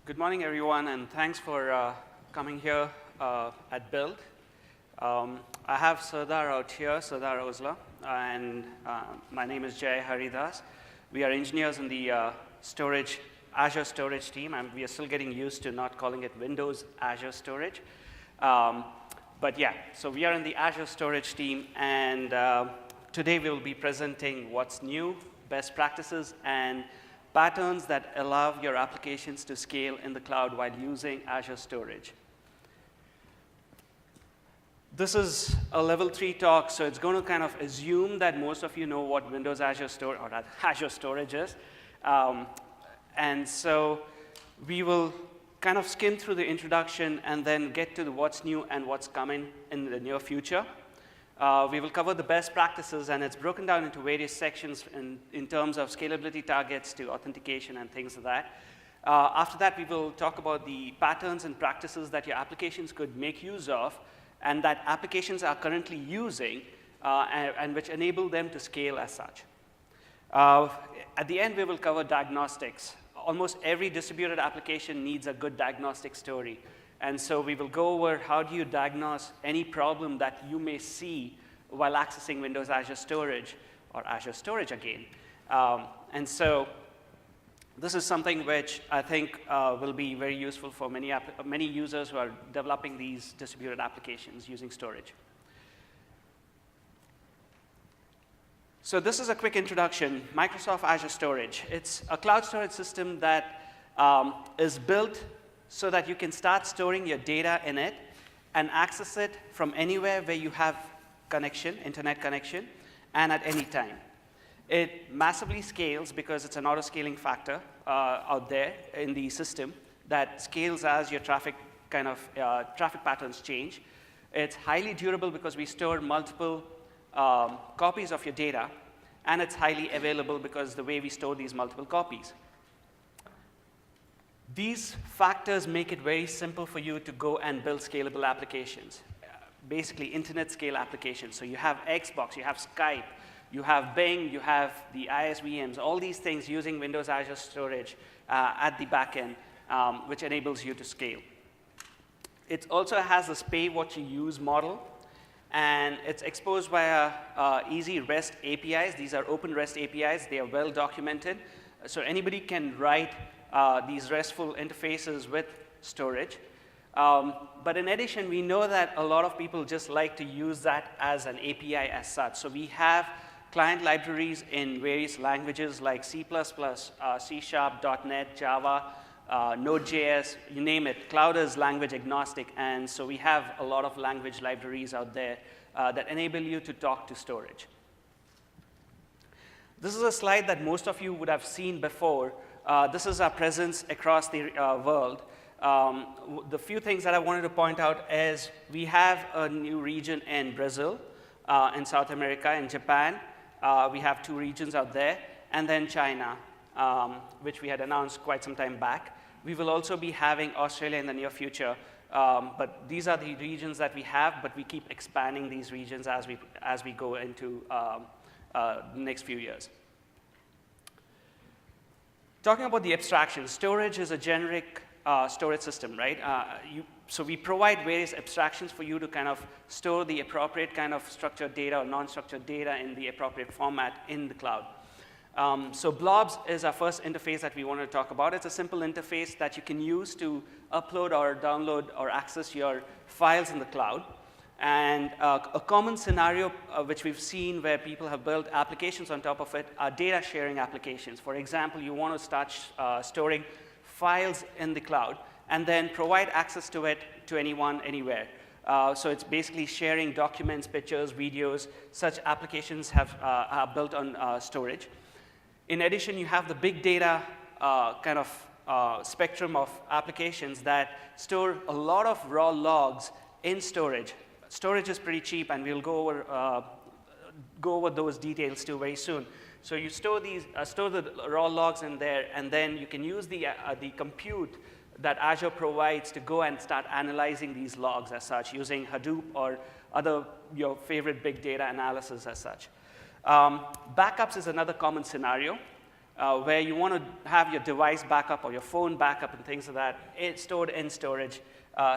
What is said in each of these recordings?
Good morning, everyone, and thanks for coming here at Build. I have Sardar out here, Sardar Osla, and my name is Jay Haridas. We are engineers in the Azure storage team, and we are still getting used to not calling it Windows Azure Storage. But yeah, so we are in the Azure storage team, and today we will be presenting what's new, best practices, and patterns that allow your applications to scale in the cloud while using Azure storage. This is a level 3 talk, so it's going to kind of assume that most of you know what Windows Azure Storage or Azure Storage is. And so we will kind of skim through the introduction and then get to what's new and what's coming in the near future. We will cover the best practices, and it's broken down into various sections in terms of scalability targets to authentication and things like that. After that, we will talk about the patterns and practices that your applications could make use of and that applications are currently using and which enable them to scale as such. At the end, we will cover diagnostics. Almost every distributed application needs a good diagnostic story. And so we will go over how do you diagnose any problem that you may see while accessing Windows Azure Storage or Azure Storage again. And so this is something which I think will be very useful for many users who are developing these distributed applications using storage. So this is a quick introduction. Microsoft Azure Storage. It's a cloud storage system that is built so that you can start storing your data in it and access it from anywhere where you have connection, internet connection, and at any time. It massively scales because it's an auto-scaling factor out there in the system that scales as your traffic patterns change. It's highly durable because we store multiple copies of your data, and it's highly available because the way we store these multiple copies. These factors make it very simple for you to go and build scalable applications, basically internet scale applications. So you have Xbox, you have Skype, you have Bing, you have the ISVMs, all these things using Windows Azure Storage at the back end, which enables you to scale. It also has this pay-what-you-use model, and it's exposed via easy REST APIs. These are open REST APIs. They are well documented. So anybody can write these RESTful interfaces with storage. But in addition, we know that a lot of people just like to use that as an API as such. So we have client libraries in various languages like C++, C#, .NET, Java, Node.js, you name it. Cloud is language agnostic, and so we have a lot of language libraries out there that enable you to talk to storage. This is a slide that most of you would have seen before. This is our presence across the world. The few things that I wanted to point out is we have a new region in Brazil, in South America, in Japan. We have 2 regions out there, and then China, which we had announced quite some time back. We will also be having Australia in the near future, but these are the regions that we have, but we keep expanding these regions as we go into the next few years. Talking about the abstractions, storage is a generic storage system, right? So we provide various abstractions for you to kind of store the appropriate kind of structured data or non-structured data in the appropriate format in the cloud. So blobs is our first interface that we want to talk about. It's a simple interface that you can use to upload or download or access your files in the cloud. And a common scenario which we've seen where people have built applications on top of it are data sharing applications. For example, you want to start storing files in the cloud and then provide access to it to anyone, anywhere. So it's basically sharing documents, pictures, videos. Such applications are built on storage. In addition, you have the big data kind of spectrum of applications that store a lot of raw logs in storage. Storage is pretty cheap, and we'll go over those details too very soon. So you store the raw logs in there, and then you can use the compute that Azure provides to go and start analyzing these logs as such using Hadoop or your favorite big data analysis as such. Backups is another common scenario. where you want to have your device backup or your phone backup and things like that, it's stored in storage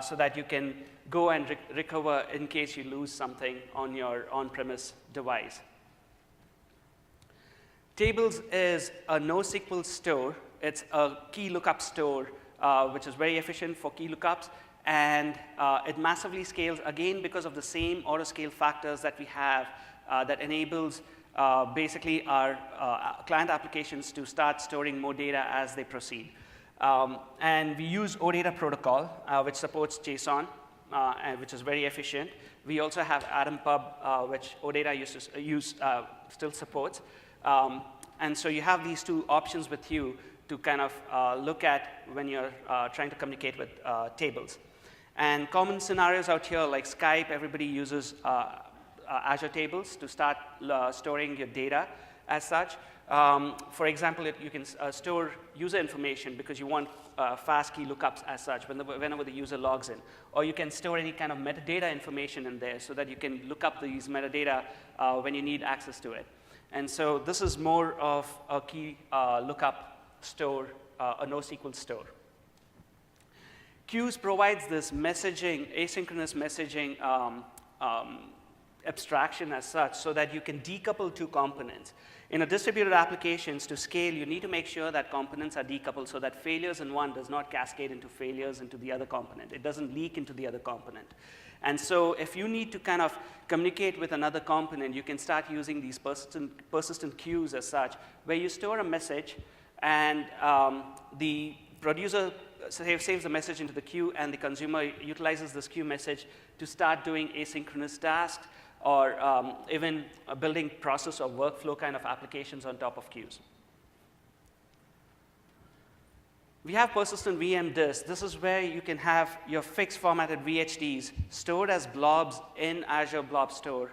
so that you can go and recover in case you lose something on your on-premise device. Tables is a NoSQL store. It's a key lookup store, which is very efficient for key lookups. And it massively scales, again, because of the same auto-scale factors that we have that enables basically our client applications to start storing more data as they proceed. And we use OData protocol, which supports JSON, which is very efficient. We also have AtomPub, which OData still supports. And so you have these two options with you to kind of look at when you're trying to communicate with tables. And common scenarios out here, like Skype, everybody uses Azure Tables to start storing your data as such. For example, you can store user information because you want fast key lookups as such whenever the user logs in. Or you can store any kind of metadata information in there so that you can look up these metadata when you need access to it. And so this is more of a key lookup store, a NoSQL store. Queues provides this messaging, asynchronous messaging abstraction as such so that you can decouple two components. In a distributed applications, to scale, you need to make sure that components are decoupled so that failures in one does not cascade into failures into the other component. It doesn't leak into the other component. And so if you need to kind of communicate with another component, you can start using these persistent queues as such, where you store a message, and the producer saves the message into the queue, and the consumer utilizes this queue message to start doing asynchronous tasks or even building process or workflow kind of applications on top of queues. We have persistent VM disk. This is where you can have your fixed formatted VHDs stored as blobs in Azure Blob Store.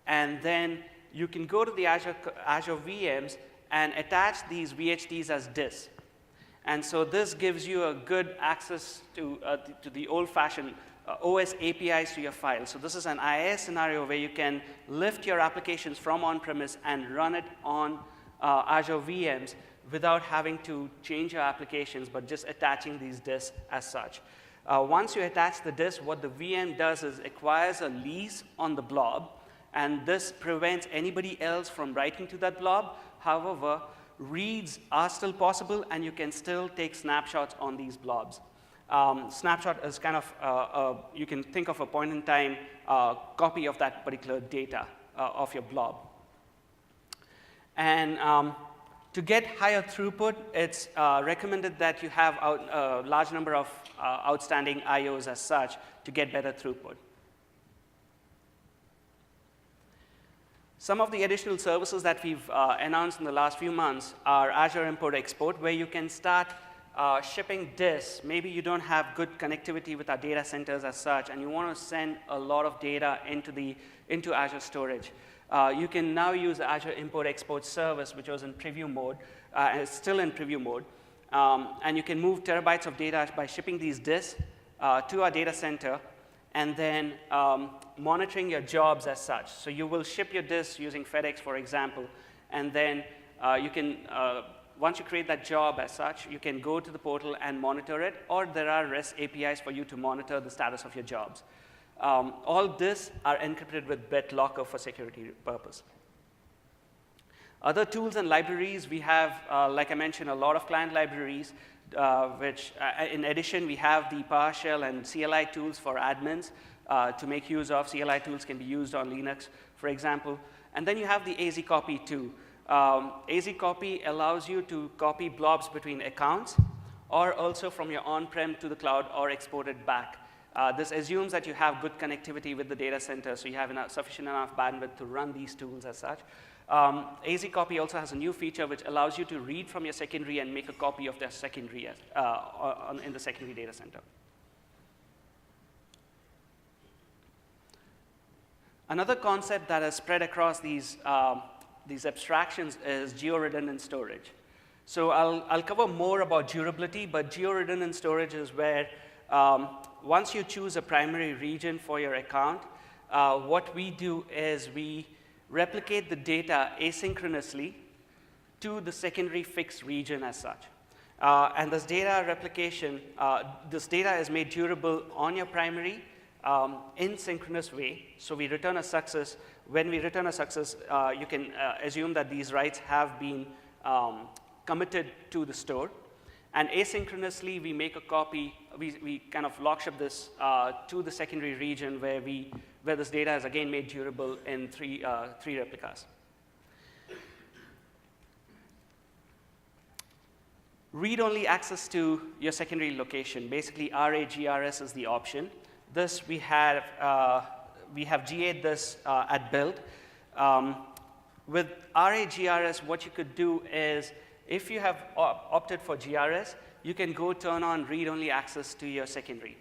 And then you can go to the Azure VMs and attach these VHDs as disks. And so this gives you a good access to the old-fashioned OS APIs to your files. So this is an IIS scenario where you can lift your applications from on-premise and run it on Azure VMs without having to change your applications, but just attaching these disks as such. Once you attach the disk, what the VM does is acquires a lease on the blob, and this prevents anybody else from writing to that blob. However, reads are still possible, and you can still take snapshots on these blobs. Snapshot is kind of, you can think of a point-in-time copy of that particular data of your blob. And to get higher throughput, it's recommended that you have a large number of outstanding IOs as such to get better throughput. Some of the additional services that we've announced in the last few months are Azure Import Export, where you can start shipping disks. Maybe you don't have good connectivity with our data centers as such, and you want to send a lot of data into Azure storage. You can now use the Azure Import Export service, which was in preview mode, it's still in preview mode. And you can move terabytes of data by shipping these disks to our data center, and then monitoring your jobs as such. So you will ship your disks using FedEx, for example, and then you can, once you create that job as such, you can go to the portal and monitor it, or there are REST APIs for you to monitor the status of your jobs. All this are encrypted with BitLocker for security purpose. Other tools and libraries, we have, like I mentioned, a lot of client libraries, which in addition, we have the PowerShell and CLI tools for admins to make use of. CLI tools can be used on Linux, for example. And then you have the AZ Copy too. AZ Copy allows you to copy blobs between accounts, or also from your on-prem to the cloud, or export it back. This assumes that you have good connectivity with the data center, so you have sufficient enough bandwidth to run these tools as such. AZ Copy also has a new feature which allows you to read from your secondary and make a copy of their secondary in the secondary data center. Another concept that has spread across these abstractions is geo-redundant storage. So I'll cover more about durability, but geo-redundant storage is where once you choose a primary region for your account, what we do is we replicate the data asynchronously to the secondary fixed region as such. And this data replication, this data is made durable on your primary in synchronous way. So we return a success. When we return a success, you can assume that these writes have been committed to the store. And asynchronously, we make a copy. We kind of lock ship this to the secondary region where this data is again made durable in three replicas. Read-only access to your secondary location. Basically, RAGRS is the option. This we have GA'd this at build. With RAGRS, what you could do is, if you have opted for GRS, you can go turn on read-only access to your secondary.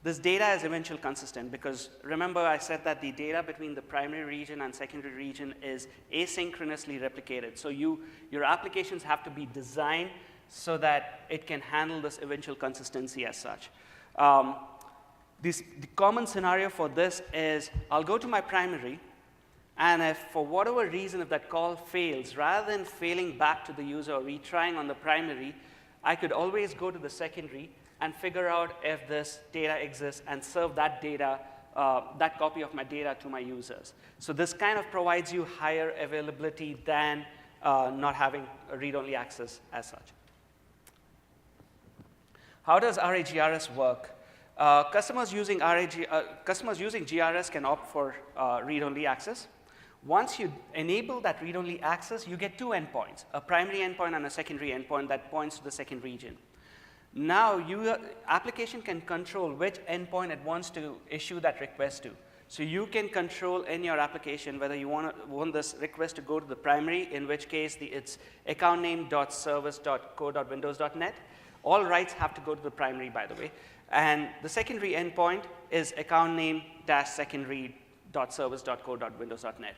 This data is eventually consistent because remember I said that the data between the primary region and secondary region is asynchronously replicated. So your applications have to be designed so that it can handle this eventual consistency as such. The common scenario for this is I'll go to my primary, and if for whatever reason, if that call fails, rather than failing back to the user or retrying on the primary, I could always go to the secondary and figure out if this data exists and serve that data, that copy of my data to my users. So this kind of provides you higher availability than not having a read-only access as such. How does RAGRS work? Customers using GRS can opt for read-only access. Once you enable that read-only access, you get two endpoints, a primary endpoint and a secondary endpoint that points to the second region. Now, your application can control which endpoint it wants to issue that request to. So you can control in your application whether you want this request to go to the primary, in which case it's account name.service.co.windows.net. All writes have to go to the primary, by the way. And the secondary endpoint is account name-secondary.service.co.windows.net.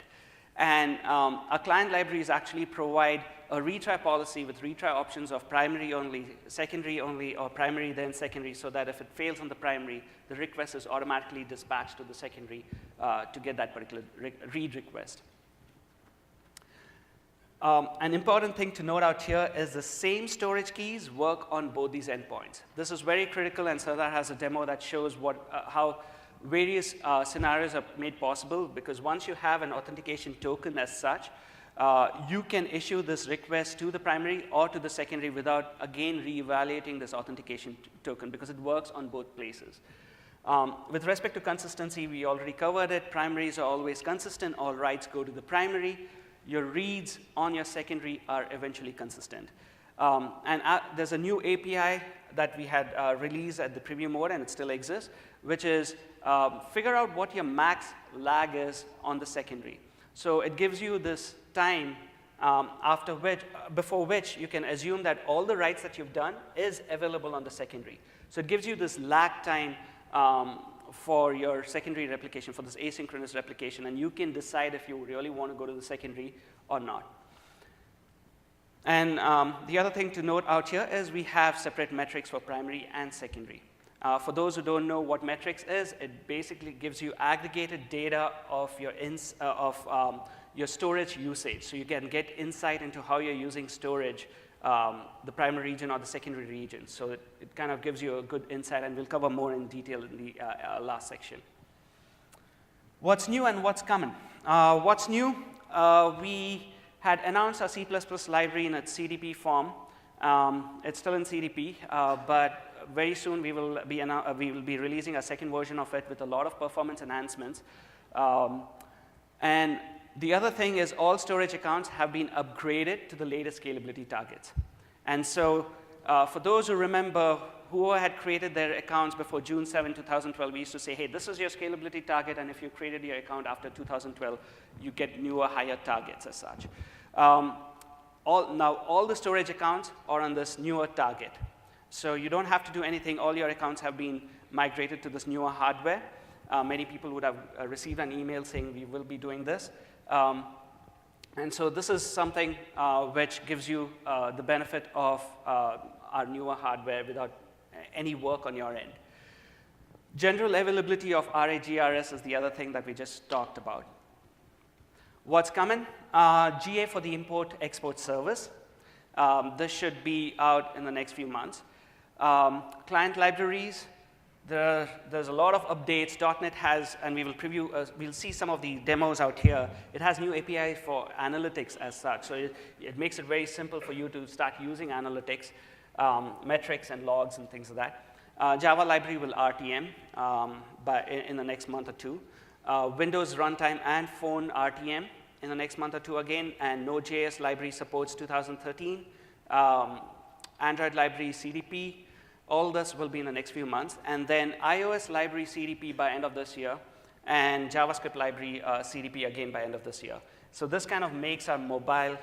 And our client libraries actually provide a retry policy with retry options of primary only, secondary only, or primary then secondary, so that if it fails on the primary, the request is automatically dispatched to the secondary to get that particular read request. An important thing to note out here is the same storage keys work on both these endpoints. This is very critical, and Sardar has a demo that shows how various scenarios are made possible, because once you have an authentication token as such, you can issue this request to the primary or to the secondary without, again, reevaluating this authentication token, because it works on both places. With respect to consistency, we already covered it. Primaries are always consistent. All writes go to the primary. Your reads on your secondary are eventually consistent. There's a new API that we had released at the preview mode, and it still exists, which is figure out what your max lag is on the secondary. So it gives you this time before which you can assume that all the writes that you've done is available on the secondary. So it gives you this lag time for your secondary replication, for this asynchronous replication, and you can decide if you really want to go to the secondary or not. And the other thing to note out here is we have separate metrics for primary and secondary. For those who don't know what metrics is, it basically gives you aggregated data of your storage usage. So you can get insight into how you're using storage, the primary region or the secondary region. So it kind of gives you a good insight, and we'll cover more in detail in the last section. What's new and what's coming? What's new? We had announced our C++ library in its CDP form. It's still in CDP, but very soon we will be releasing a second version of it with a lot of performance enhancements. And the other thing is all storage accounts have been upgraded to the latest scalability targets. And so for those who remember who had created their accounts before June 7, 2012, we used to say, hey, this is your scalability target, and if you created your account after 2012, you get newer, higher targets as such. Now, all the storage accounts are on this newer target. So you don't have to do anything. All your accounts have been migrated to this newer hardware. Many people would have received an email saying we will be doing this. And so this is something which gives you the benefit of our newer hardware without any work on your end. General availability of RAGRS is the other thing that we just talked about. What's coming? GA for the import-export service. This should be out in the next few months. Client libraries, there's a lot of updates. .NET has, and we will preview, we'll see some of the demos out here. It has new API for analytics as such. So it makes it very simple for you to start using analytics, metrics and logs and things like that. Java library will RTM in the next month or two. Windows runtime and phone RTM in the next month or two again, and Node.js library supports 2013. Android library CDP, all this will be in the next few months. And then iOS library CDP by end of this year, and JavaScript library CDP again by end of this year. So this kind of makes our mobile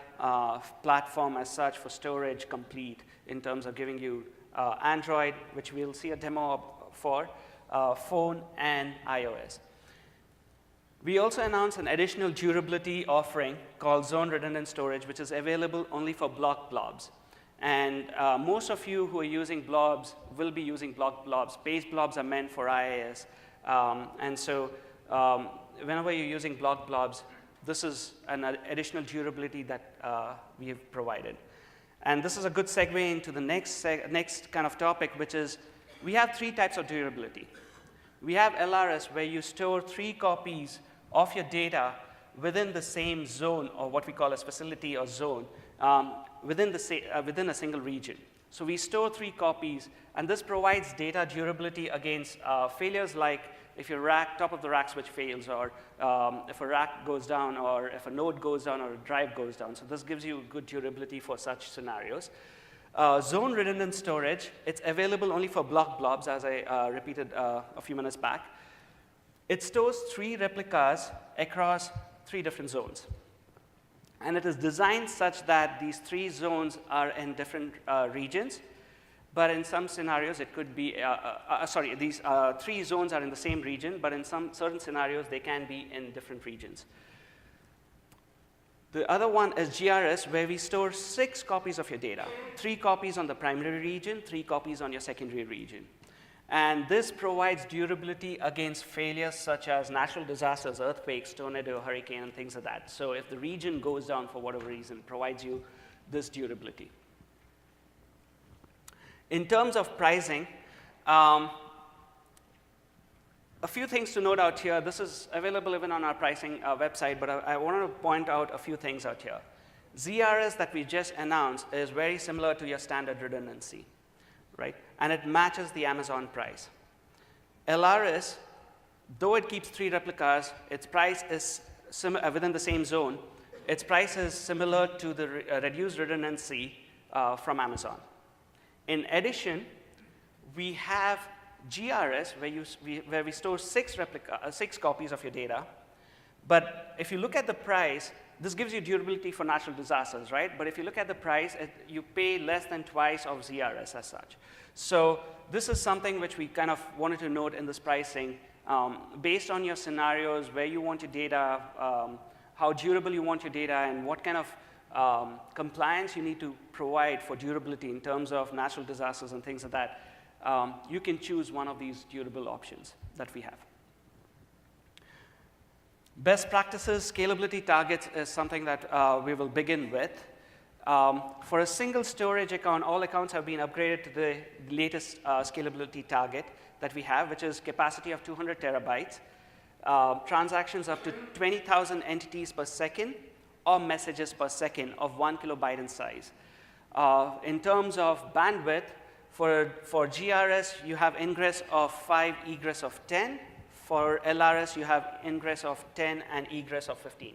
platform as such for storage complete in terms of giving you Android, which we'll see a demo for, phone, and iOS. We also announced an additional durability offering called Zone Redundant Storage, which is available only for block blobs. And most of you who are using blobs will be using block blobs. Base blobs are meant for IIS. And so whenever you're using block blobs, this is an additional durability that we have provided. And this is a good segue into the next kind of topic, which is we have 3 types of durability. We have LRS, where you store 3 copies of your data within the same zone, or what we call as facility or zone, within a single region. So we store 3 copies, and this provides data durability against failures like if your top of the rack switch fails, or if a rack goes down, or if a node goes down, or a drive goes down. So this gives you good durability for such scenarios. Zone redundant storage, it's available only for block blobs, as I repeated a few minutes back. It stores 3 replicas across 3 different zones. And it is designed such that these 3 zones are in different regions. But in some scenarios, it could be, these 3 zones are in the same region, but in some certain scenarios, they can be in different regions. The other one is GRS, where we store 6 copies of your data, 3 copies on the primary region, 3 copies on your secondary region. And this provides durability against failures such as natural disasters, earthquakes, tornado, hurricane, and things like that. So if the region goes down for whatever reason, it provides you this durability. In terms of pricing, a few things to note out here. This is available even on our pricing website, but I want to point out a few things out here. ZRS that we just announced is very similar to your standard redundancy, right? And it matches the Amazon price. LRS, though it keeps 3 replicas, its price is within the same zone. Its price is similar to the reduced redundancy from Amazon. In addition, we have GRS, where we store 6 copies of your data. But if you look at the price, this gives you durability for natural disasters, right? But if you look at the price, you pay less than twice of ZRS as such. So this is something which we kind of wanted to note in this pricing. Based on your scenarios, where you want your data, how durable you want your data, and what kind of compliance you need to provide for durability in terms of natural disasters and things like that, you can choose one of these durable options that we have. Best practices, scalability targets is something that we will begin with. For a single storage account, all accounts have been upgraded to the latest scalability target that we have, which is capacity of 200 terabytes, transactions up to 20,000 entities per second, or messages per second of 1 kilobyte in size. In terms of bandwidth, for GRS, you have ingress of 5, egress of 10. For LRS, you have ingress of 10 and egress of 15.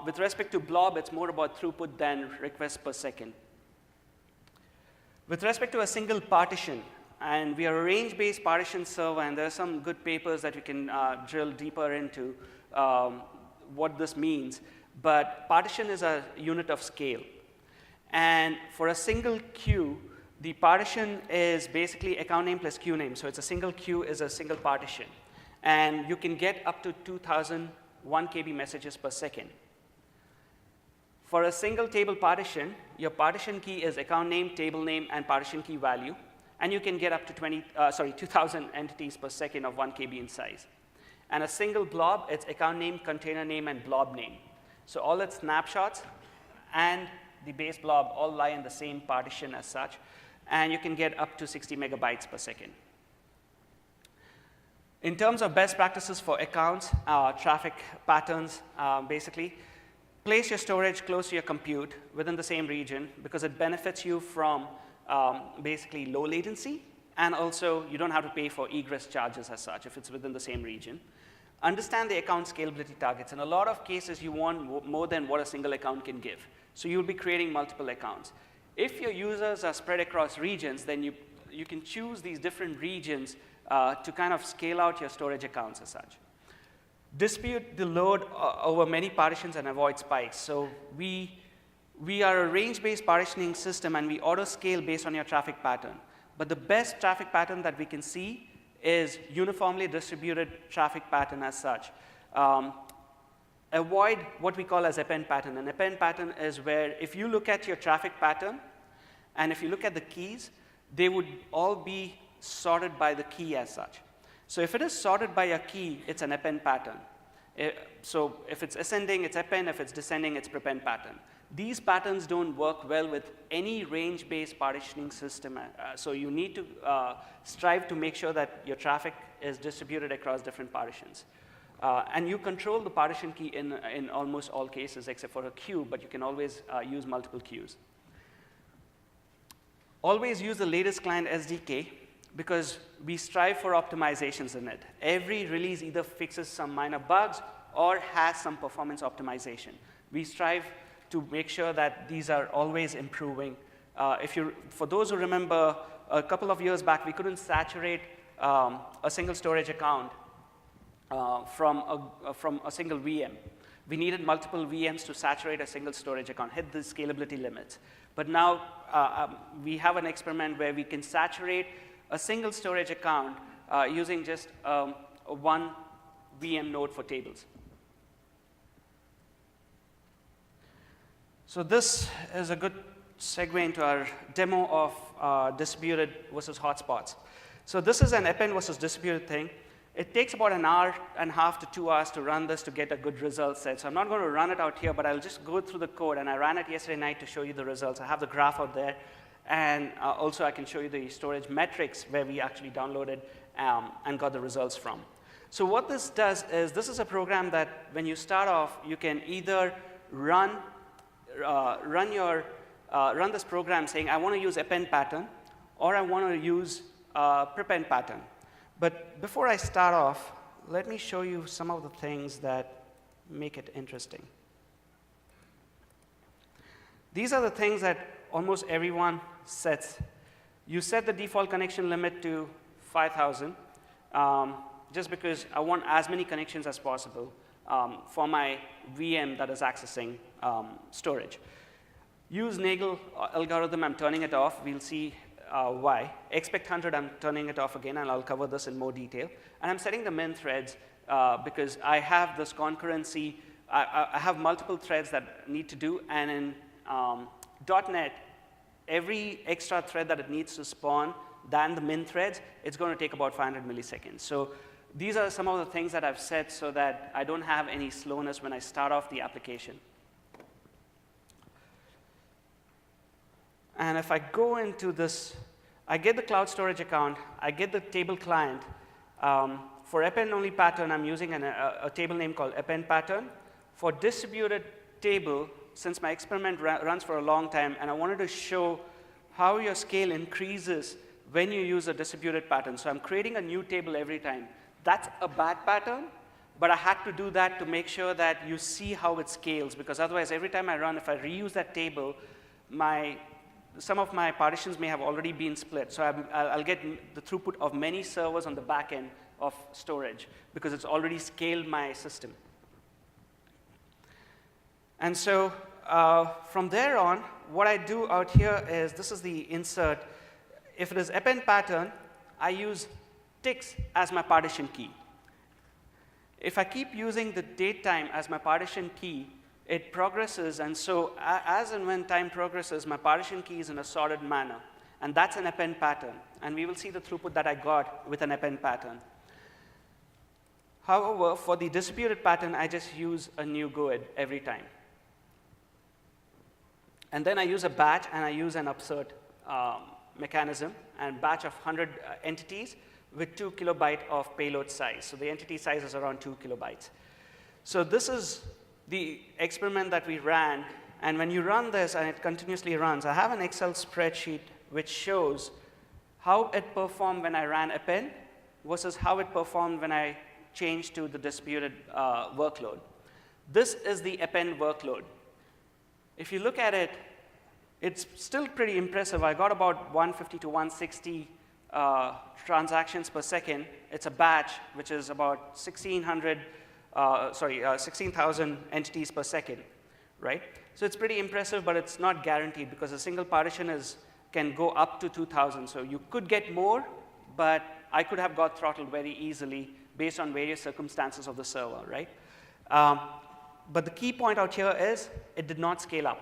With respect to blob, it's more about throughput than requests per second. With respect to a single partition, and we are a range-based partition server, and there are some good papers that you can drill deeper into what this means. But partition is a unit of scale. And for a single queue, the partition is basically account name plus queue name. So it's a single queue is a single partition. And you can get up to 2,001 KB messages per second. For a single table partition, your partition key is account name, table name, and partition key value. And you can get up to 2,000 entities per second of 1 KB in size. And a single blob, it's account name, container name, and blob name. So all its snapshots and the base blob all lie in the same partition as such, and you can get up to 60 megabytes per second. In terms of best practices for accounts, traffic patterns, basically, place your storage close to your compute within the same region because it benefits you from basically low latency, and also you don't have to pay for egress charges as such if it's within the same region. Understand the account scalability targets. In a lot of cases, you want more than what a single account can give. So you'll be creating multiple accounts. If your users are spread across regions, then you can choose these different regions to kind of scale out your storage accounts as such. Distribute the load over many partitions and avoid spikes. So we are a range-based partitioning system, and we auto-scale based on your traffic pattern. But the best traffic pattern that we can see is uniformly distributed traffic pattern as such. Avoid what we call as append pattern. An append pattern is where if you look at your traffic pattern, and if you look at the keys, they would all be sorted by the key as such. So if it is sorted by a key, it's an append pattern. So if it's ascending, it's append. If it's descending, it's prepend pattern. These patterns don't work well with any range-based partitioning system. So you need to strive to make sure that your traffic is distributed across different partitions. And you control the partition key in almost all cases except for a queue, but you can always use multiple queues. Always use the latest client SDK because we strive for optimizations in it. Every release either fixes some minor bugs or has some performance optimization. We strive to make sure that these are always improving. For those who remember, a couple of years back, we couldn't saturate a single storage account from a single VM. We needed multiple VMs to saturate a single storage account, hit the scalability limits. But now we have an experiment where we can saturate a single storage account using just one VM node for tables. So this is a good segue into our demo of distributed versus hotspots. So this is an append versus distributed thing. It takes about an hour and a half to 2 hours to run this to get a good result set. So I'm not going to run it out here, but I'll just go through the code. And I ran it yesterday night to show you the results. I have the graph out there. And also, I can show you the storage metrics where we actually downloaded and got the results from. So what this does is this is a program that when you start off, you can either run this program saying, I want to use append pattern, or I want to use prepend pattern. But before I start off, let me show you some of the things that make it interesting. These are the things that almost everyone sets. You set the default connection limit to 5,000, just because I want as many connections as possible for my VM that is accessing storage. Use Nagel algorithm, I'm turning it off. We'll see why. Expect 100, I'm turning it off again, and I'll cover this in more detail. And I'm setting the min threads because I have this concurrency. I have multiple threads that need to do, and in .NET, every extra thread that it needs to spawn than the min threads, it's going to take about 500 milliseconds. So these are some of the things that I've set so that I don't have any slowness when I start off the application. And if I go into this, I get the cloud storage account, I get the table client. For append-only pattern, I'm using a table name called append pattern. For distributed table, since my experiment runs for a long time, and I wanted to show how your scale increases when you use a distributed pattern. So I'm creating a new table every time. That's a bad pattern, but I had to do that to make sure that you see how it scales, because otherwise, every time I run, if I reuse that table, some of my partitions may have already been split. So I'll get the throughput of many servers on the back end of storage, because it's already scaled my system. And so from there on, what I do out here is, this is the insert. If it is append pattern, I use ticks as my partition key. If I keep using the date time as my partition key, it progresses, and so as and when time progresses, my partition key is in a sorted manner, and that's an append pattern. And we will see the throughput that I got with an append pattern. However, for the distributed pattern, I just use a new GUID every time. And then I use a batch, and I use an upsert mechanism, and batch of 100 entities with 2 kilobyte of payload size. So the entity size is around 2 kilobytes. So this is the experiment that we ran. And when you run this, and it continuously runs, I have an Excel spreadsheet which shows how it performed when I ran append versus how it performed when I changed to the distributed workload. This is the append workload. If you look at it, it's still pretty impressive. I got about 150 to 160 transactions per second. It's a batch, which is about 16,000 entities per second, right? So it's pretty impressive, but it's not guaranteed because a single partition can go up to 2,000. So you could get more, but I could have got throttled very easily based on various circumstances of the server, right? But the key point out here is it did not scale up.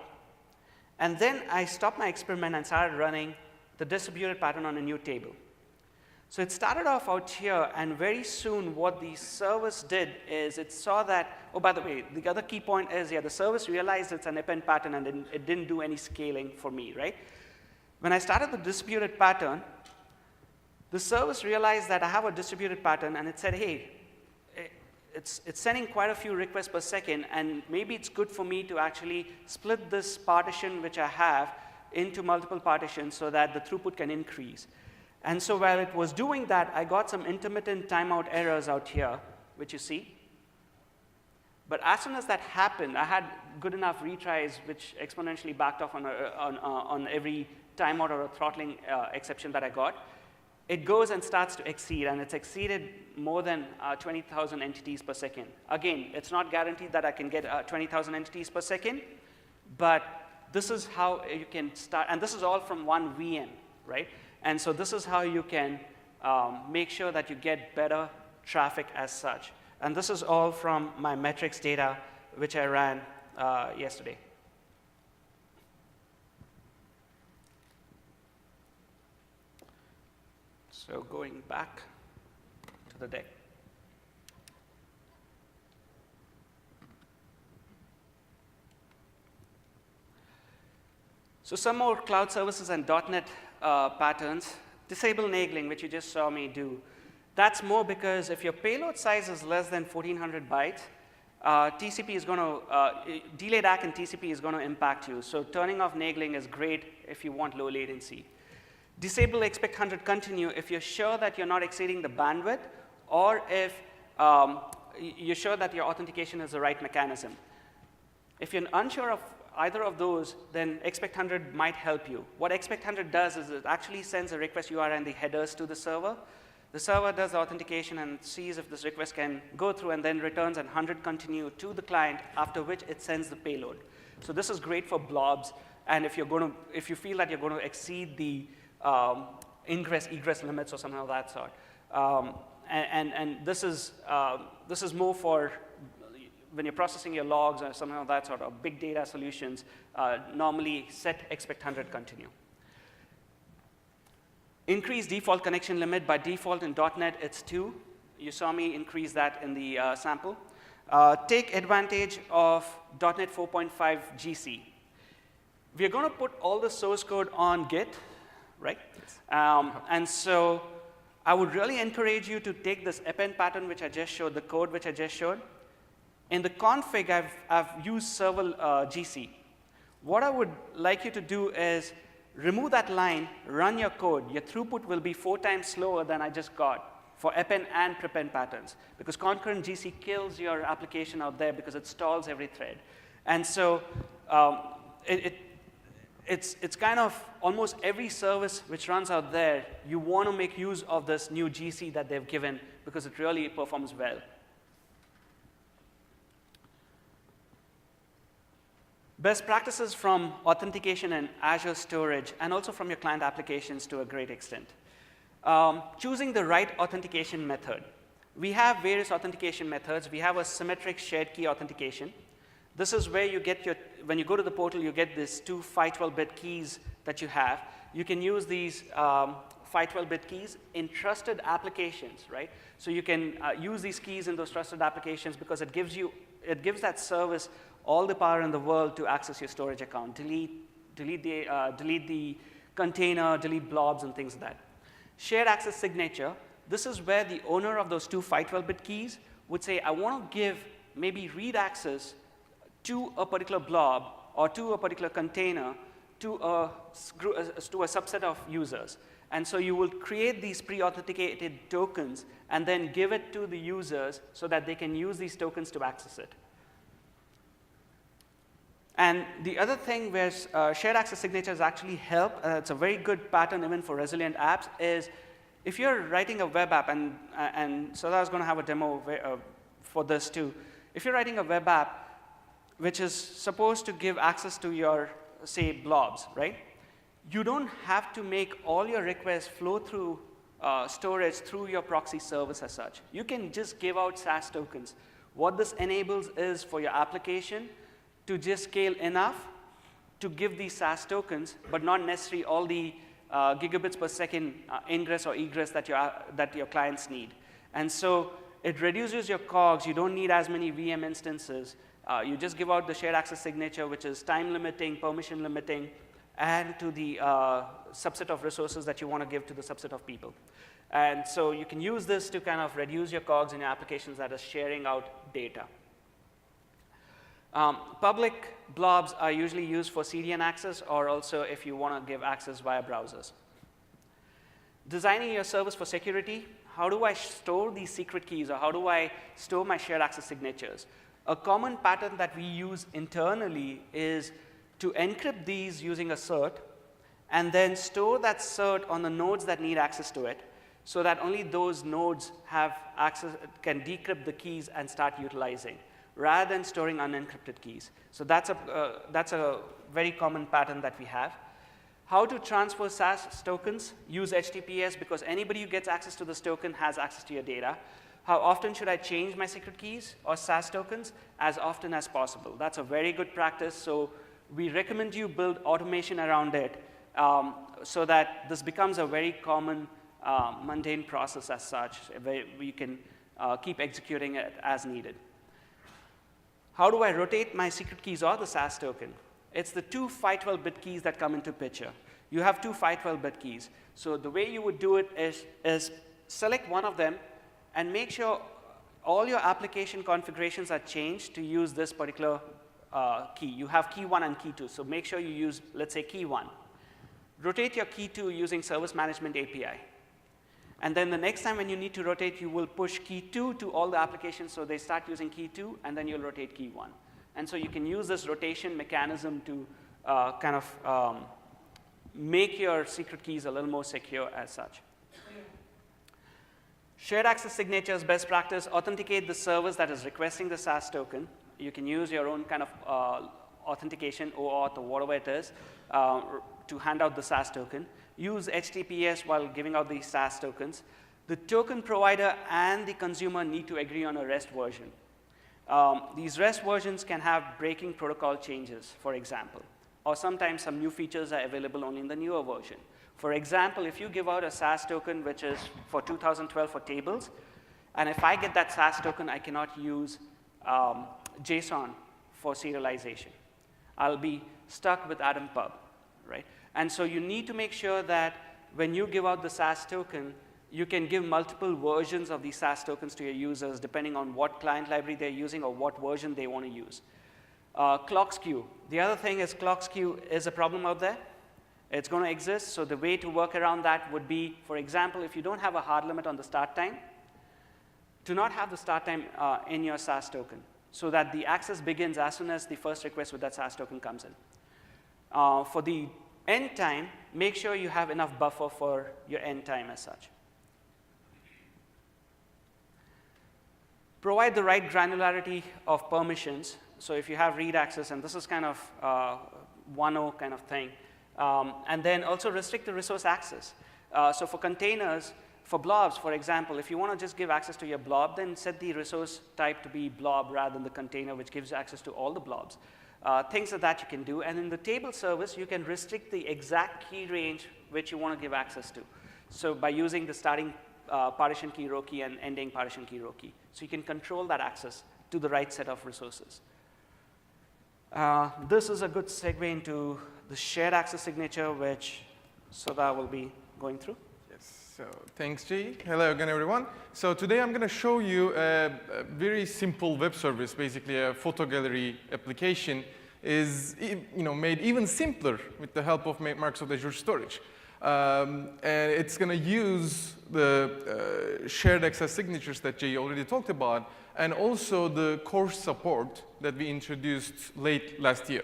And then I stopped my experiment and started running the distributed pattern on a new table. So it started off out here, and very soon what the service did is it saw that, oh, by the way, the other key point is, yeah, the service realized it's an append pattern, and it didn't do any scaling for me, right? When I started the distributed pattern, the service realized that I have a distributed pattern, and it said, hey, it's sending quite a few requests per second, and maybe it's good for me to actually split this partition which I have into multiple partitions so that the throughput can increase. And so while it was doing that, I got some intermittent timeout errors out here, which you see. But as soon as that happened, I had good enough retries which exponentially backed off on every timeout or a throttling exception that I got. It goes and starts to exceed, and it's exceeded more than 20,000 entities per second. Again, it's not guaranteed that I can get 20,000 entities per second, but this is how you can start, and this is all from one VM, right? And so this is how you can make sure that you get better traffic as such. And this is all from my metrics data, which I ran yesterday. So going back to the deck. So some more cloud services and .NET patterns. Disable nagling, which you just saw me do. That's more because if your payload size is less than 1,400 bytes, TCP is going to, delayed ACK and TCP is going to impact you. So turning off nagling is great if you want low latency. Disable expect 100 continue if you're sure that you're not exceeding the bandwidth, or if you're sure that your authentication is the right mechanism. If you're unsure of either of those, then expect 100 might help you. What expect 100 does is it actually sends a request URI and the headers to the server. The server does the authentication and sees if this request can go through, and then returns an 100 continue to the client, after which it sends the payload. So this is great for blobs, and if you feel that you're going to exceed the ingress egress limits or something of that sort. And this is more for when you're processing your logs or something of that sort, or big data solutions. Normally set expect 100 continue. Increase default connection limit. By default in .NET it's 2. You saw me increase that in the sample. Take advantage of .NET 4.5 GC. We're going to put all the source code on Git, right? And so I would really encourage you to take this append pattern which I just showed, the code which I just showed. In the config, I've used server GC. What I would like you to do is remove that line, run your code. Your throughput will be 4 times slower than I just got for append and prepend patterns, because concurrent GC kills your application out there because it stalls every thread. And so it's kind of almost every service which runs out there, you want to make use of this new GC that they've given because it really performs well. Best practices from authentication and Azure storage, and also from your client applications to a great extent. Choosing the right authentication method. We have various authentication methods. We have a symmetric shared key authentication. This is where you get your, when you go to the portal, you get these 2 512-bit keys that you have. You can use these 512-bit keys in trusted applications, right? So you can use these keys in those trusted applications because it gives that service all the power in the world to access your storage account, delete, delete the container, delete blobs, and things like that. Shared access signature, this is where the owner of those two 512-bit keys would say, I want to give maybe read access to a particular blob or to a particular container to a subset of users. And so you will create these pre-authenticated tokens and then give it to the users so that they can use these tokens to access it. And the other thing where shared access signatures actually help, it's a very good pattern even for resilient apps, is if you're writing a web app, and Sada is going to have a demo for this too. If you're writing a web app which is supposed to give access to your, say, blobs, right? You don't have to make all your requests flow through storage through your proxy service as such. You can just give out SAS tokens. What this enables is for your application to just scale enough to give these SAS tokens, but not necessarily all the gigabits per second ingress or egress that your clients need. And so it reduces your COGS. You don't need as many VM instances. You just give out the shared access signature, which is time limiting, permission limiting, and to the subset of resources that you want to give to the subset of people. And so you can use this to kind of reduce your COGS in your applications that are sharing out data. Public blobs are usually used for CDN access, or also if you want to give access via browsers. Designing your service for security, how do I store these secret keys, or how do I store my shared access signatures? A common pattern that we use internally is to encrypt these using a cert, and then store that cert on the nodes that need access to it, so that only those nodes have access, can decrypt the keys and start utilizing, rather than storing unencrypted keys. So that's a very common pattern that we have. How to transfer SAS tokens? Use HTTPS, because anybody who gets access to this token has access to your data. How often should I change my secret keys or SAS tokens? As often as possible. That's a very good practice. So we recommend you build automation around it so that this becomes a very common mundane process as such, where you can keep executing it as needed. How do I rotate my secret keys or the SAS token? It's the two 512-bit keys that come into picture. You have two 512-bit keys. So the way you would do it is select one of them and make sure all your application configurations are changed to use this particular key. You have key 1 and key 2. So make sure you use, let's say, key 1. Rotate your key 2 using Service Management API. And then the next time when you need to rotate, you will push key 2 to all the applications so they start using key 2, and then you'll rotate key 1. And so you can use this rotation mechanism to kind of make your secret keys a little more secure as such. Shared access signatures, best practice, authenticate the service that is requesting the SAS token. You can use your own kind of authentication, OAuth, or whatever it is, to hand out the SAS token. Use HTTPS while giving out these SAS tokens. The token provider and the consumer need to agree on a REST version. These REST versions can have breaking protocol changes, for example, or sometimes some new features are available only in the newer version. For example, if you give out a SAS token which is for 2012 for tables, and if I get that SAS token, I cannot use JSON for serialization. I'll be stuck with Atom Pub, right? And so you need to make sure that when you give out the SAS token, you can give multiple versions of these SAS tokens to your users depending on what client library they're using or what version they want to use. Clock skew. The other thing is clock skew is a problem out there. It's going to exist. So the way to work around that would be, for example, if you don't have a hard limit on the start time, do not have the start time in your SAS token so that the access begins as soon as the first request with that SAS token comes in. For the end time, make sure you have enough buffer for your end time as such. Provide the right granularity of permissions. So if you have read access, and this is kind of 1.0 kind of thing, and then also restrict the resource access. So for containers, for blobs, for example, if you want to just give access to your blob, then set the resource type to be blob rather than the container, which gives access to all the blobs. Things like that you can do. And in the table service, you can restrict the exact key range which you want to give access to. So by using the starting partition key row key and ending partition key row key. So you can control that access to the right set of resources. This is a good segue into the shared access signature, which Sudha will be going through. Yes, so thanks, Jay. Hello again, everyone. So today I'm going to show you a very simple web service, basically a photo gallery application is made even simpler with the help of Microsoft Azure Storage. And it's going to use the shared access signatures that Jay already talked about, and also the course support that we introduced late last year.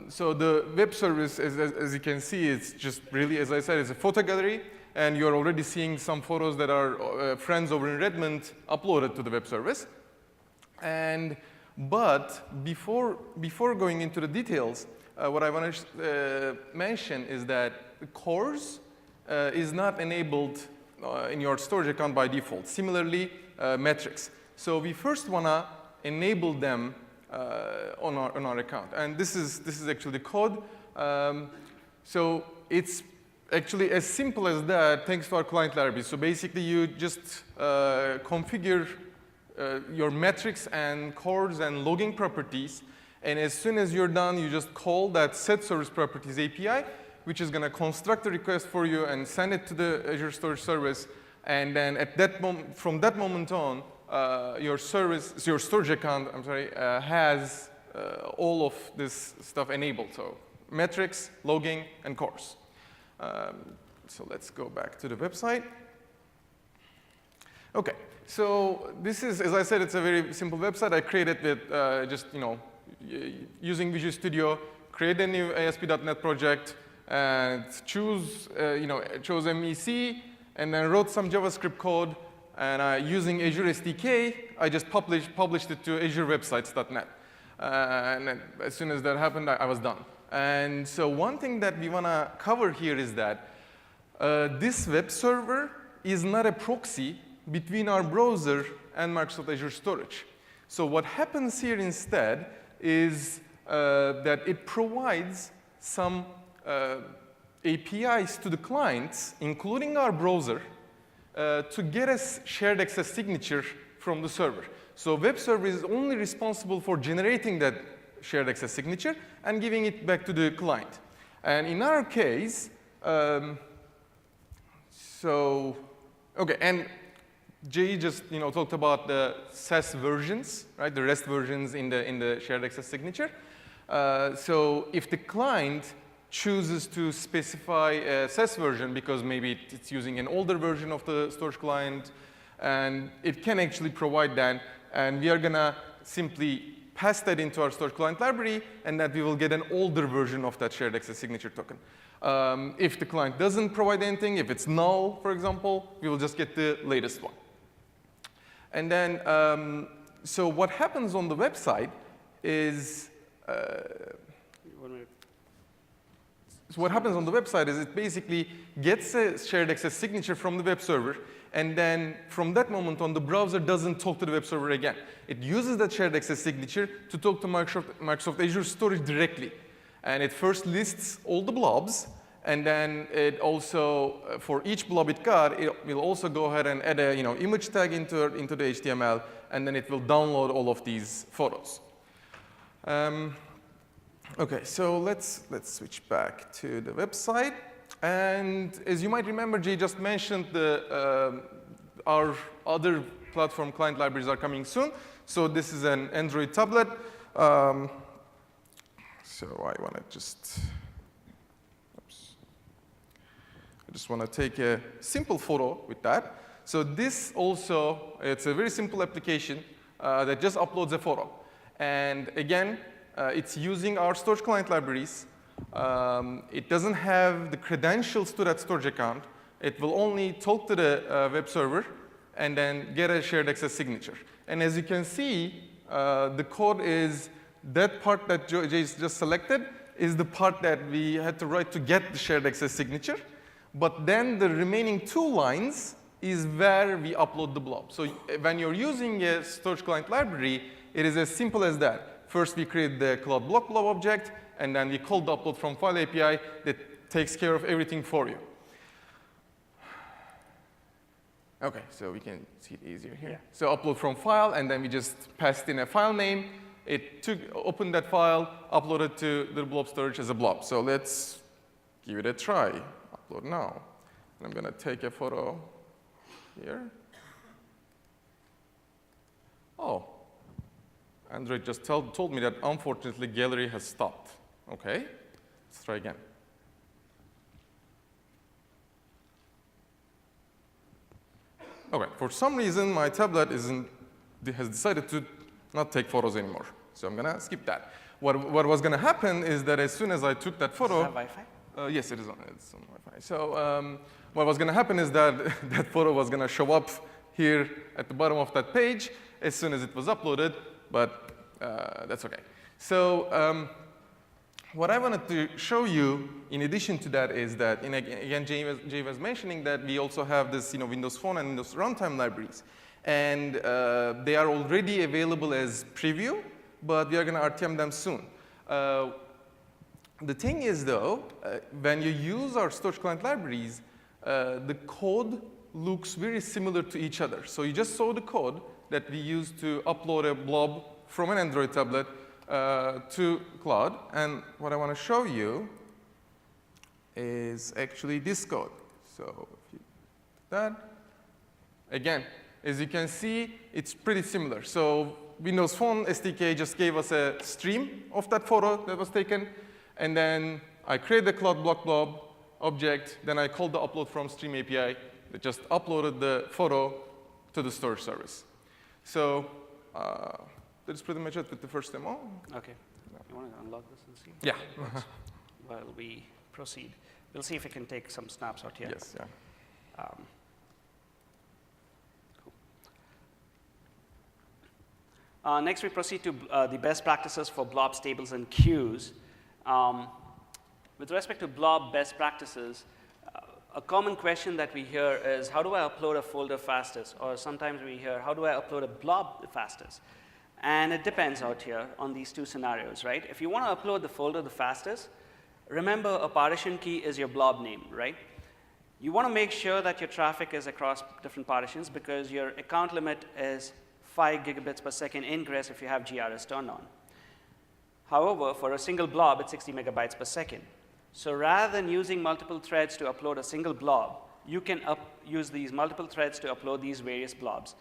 So the web service, as you can see, it's just really, as I said, it's a photo gallery, and you're already seeing some photos that are friends over in Redmond uploaded to the web service. But before going into the details, what I want to mention is that the course is not enabled in your storage account by default. Similarly, metrics. So we first want to enable them on our account, and this is actually the code. So it's actually as simple as that, thanks to our client library. So basically, you just configure your metrics and cores and logging properties, and as soon as you're done, you just call that set service properties API, which is going to construct a request for you and send it to the Azure Storage Service. And then at that from that moment on, your storage account, has all of this stuff enabled. So metrics, logging, and cores. So let's go back to the website. OK, so this is, as I said, it's a very simple website. I created with using Visual Studio, create a new ASP.NET project, and chose MEC, and then wrote some JavaScript code. And using Azure SDK, I just published it to azurewebsites.net. And then as soon as that happened, I was done. And so one thing that we want to cover here is that this web server is not a proxy between our browser and Microsoft Azure Storage. So what happens here instead is that it provides some APIs to the clients, including our browser, to get a shared access signature from the server. So web server is only responsible for generating that shared access signature and giving it back to the client. And in our case, and Jay just talked about the SaaS versions, right? The REST versions in the shared access signature. So if the client chooses to specify a SaaS version because maybe it's using an older version of the storage client, and it can actually provide that, and we are going to simply pass that into our storage client library, and that we will get an older version of that shared access signature token. If the client doesn't provide anything, if it's null, for example, we will just get the latest one. And then, so what happens on the website is, so what happens on the website is it basically gets a shared access signature from the web server, and then from that moment on, the browser doesn't talk to the web server again. It uses that shared access signature to talk to Microsoft Azure Storage directly. And it first lists all the blobs, and then it also, for each blob it got, it will also go ahead and add a image tag into the HTML, and then it will download all of these photos. OK, so let's switch back to the website. And as you might remember, Jay just mentioned our other platform client libraries are coming soon. So this is an Android tablet. So I want to just want to take a simple photo with that. So this also, it's a very simple application that just uploads a photo. And again, it's using our storage client libraries. It doesn't have the credentials to that storage account. It will only talk to the web server and then get a shared access signature. And as you can see, the code is that part that Jay just selected is the part that we had to write to get the shared access signature. But then the remaining 2 lines is where we upload the blob. So when you're using a storage client library, it is as simple as that. First, we create the cloud block blob object, and then we call the upload from file API that takes care of everything for you. OK, so we can see it easier here. Yeah. So upload from file, and then we just passed in a file name, it opened that file, uploaded to the blob storage as a blob. So let's give it a try. Upload now. And I'm going to take a photo here. Oh, Android just told me that unfortunately gallery has stopped. Okay, let's try again. Okay, for some reason my tablet has decided to not take photos anymore. So I'm gonna skip that. What was gonna happen is that as soon as I took that photo. Is that Wi-Fi? Yes, it's on Wi-Fi. So what was gonna happen is that that photo was gonna show up here at the bottom of that page as soon as it was uploaded, but that's okay. So what I wanted to show you in addition to that is that, again, Jay was mentioning that we also have this Windows Phone and Windows Runtime libraries. And they are already available as preview, but we are going to RTM them soon. The thing is, though, when you use our storage client libraries, the code looks very similar to each other. So you just saw the code that we use to upload a blob from an Android tablet to cloud. And what I want to show you is actually this code. So if you do that, again, as you can see, it's pretty similar. So Windows Phone SDK just gave us a stream of that photo that was taken. And then I create the cloud blob object. Then I called the upload from stream API that just uploaded the photo to the storage service. So that's pretty much it with the first demo. OK. You want to unlock this and see? Yeah. While we proceed. We'll see if we can take some snaps out here. Yes, yeah. Next, we proceed to the best practices for blobs, tables, and queues. With respect to blob best practices, a common question that we hear is, how do I upload a folder fastest? Or sometimes we hear, how do I upload a blob the fastest? And it depends out here on these two scenarios, right? If you want to upload the folder the fastest, remember a partition key is your blob name, right? You want to make sure that your traffic is across different partitions because your account limit is 5 gigabits per second ingress if you have GRS turned on. However, for a single blob, it's 60 megabytes per second. So rather than using multiple threads to upload a single blob, you can use these multiple threads to upload these various blobs.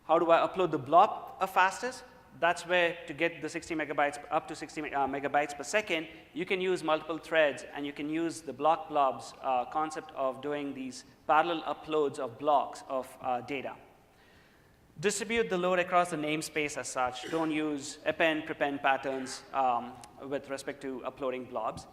How do I upload the blob fastest? That's where, to get the 60 megabytes, up to 60 megabytes per second, you can use multiple threads, and you can use the block blobs concept of doing these parallel uploads of blocks of data. Distribute the load across the namespace as such. Don't use append, prepend patterns with respect to uploading blobs.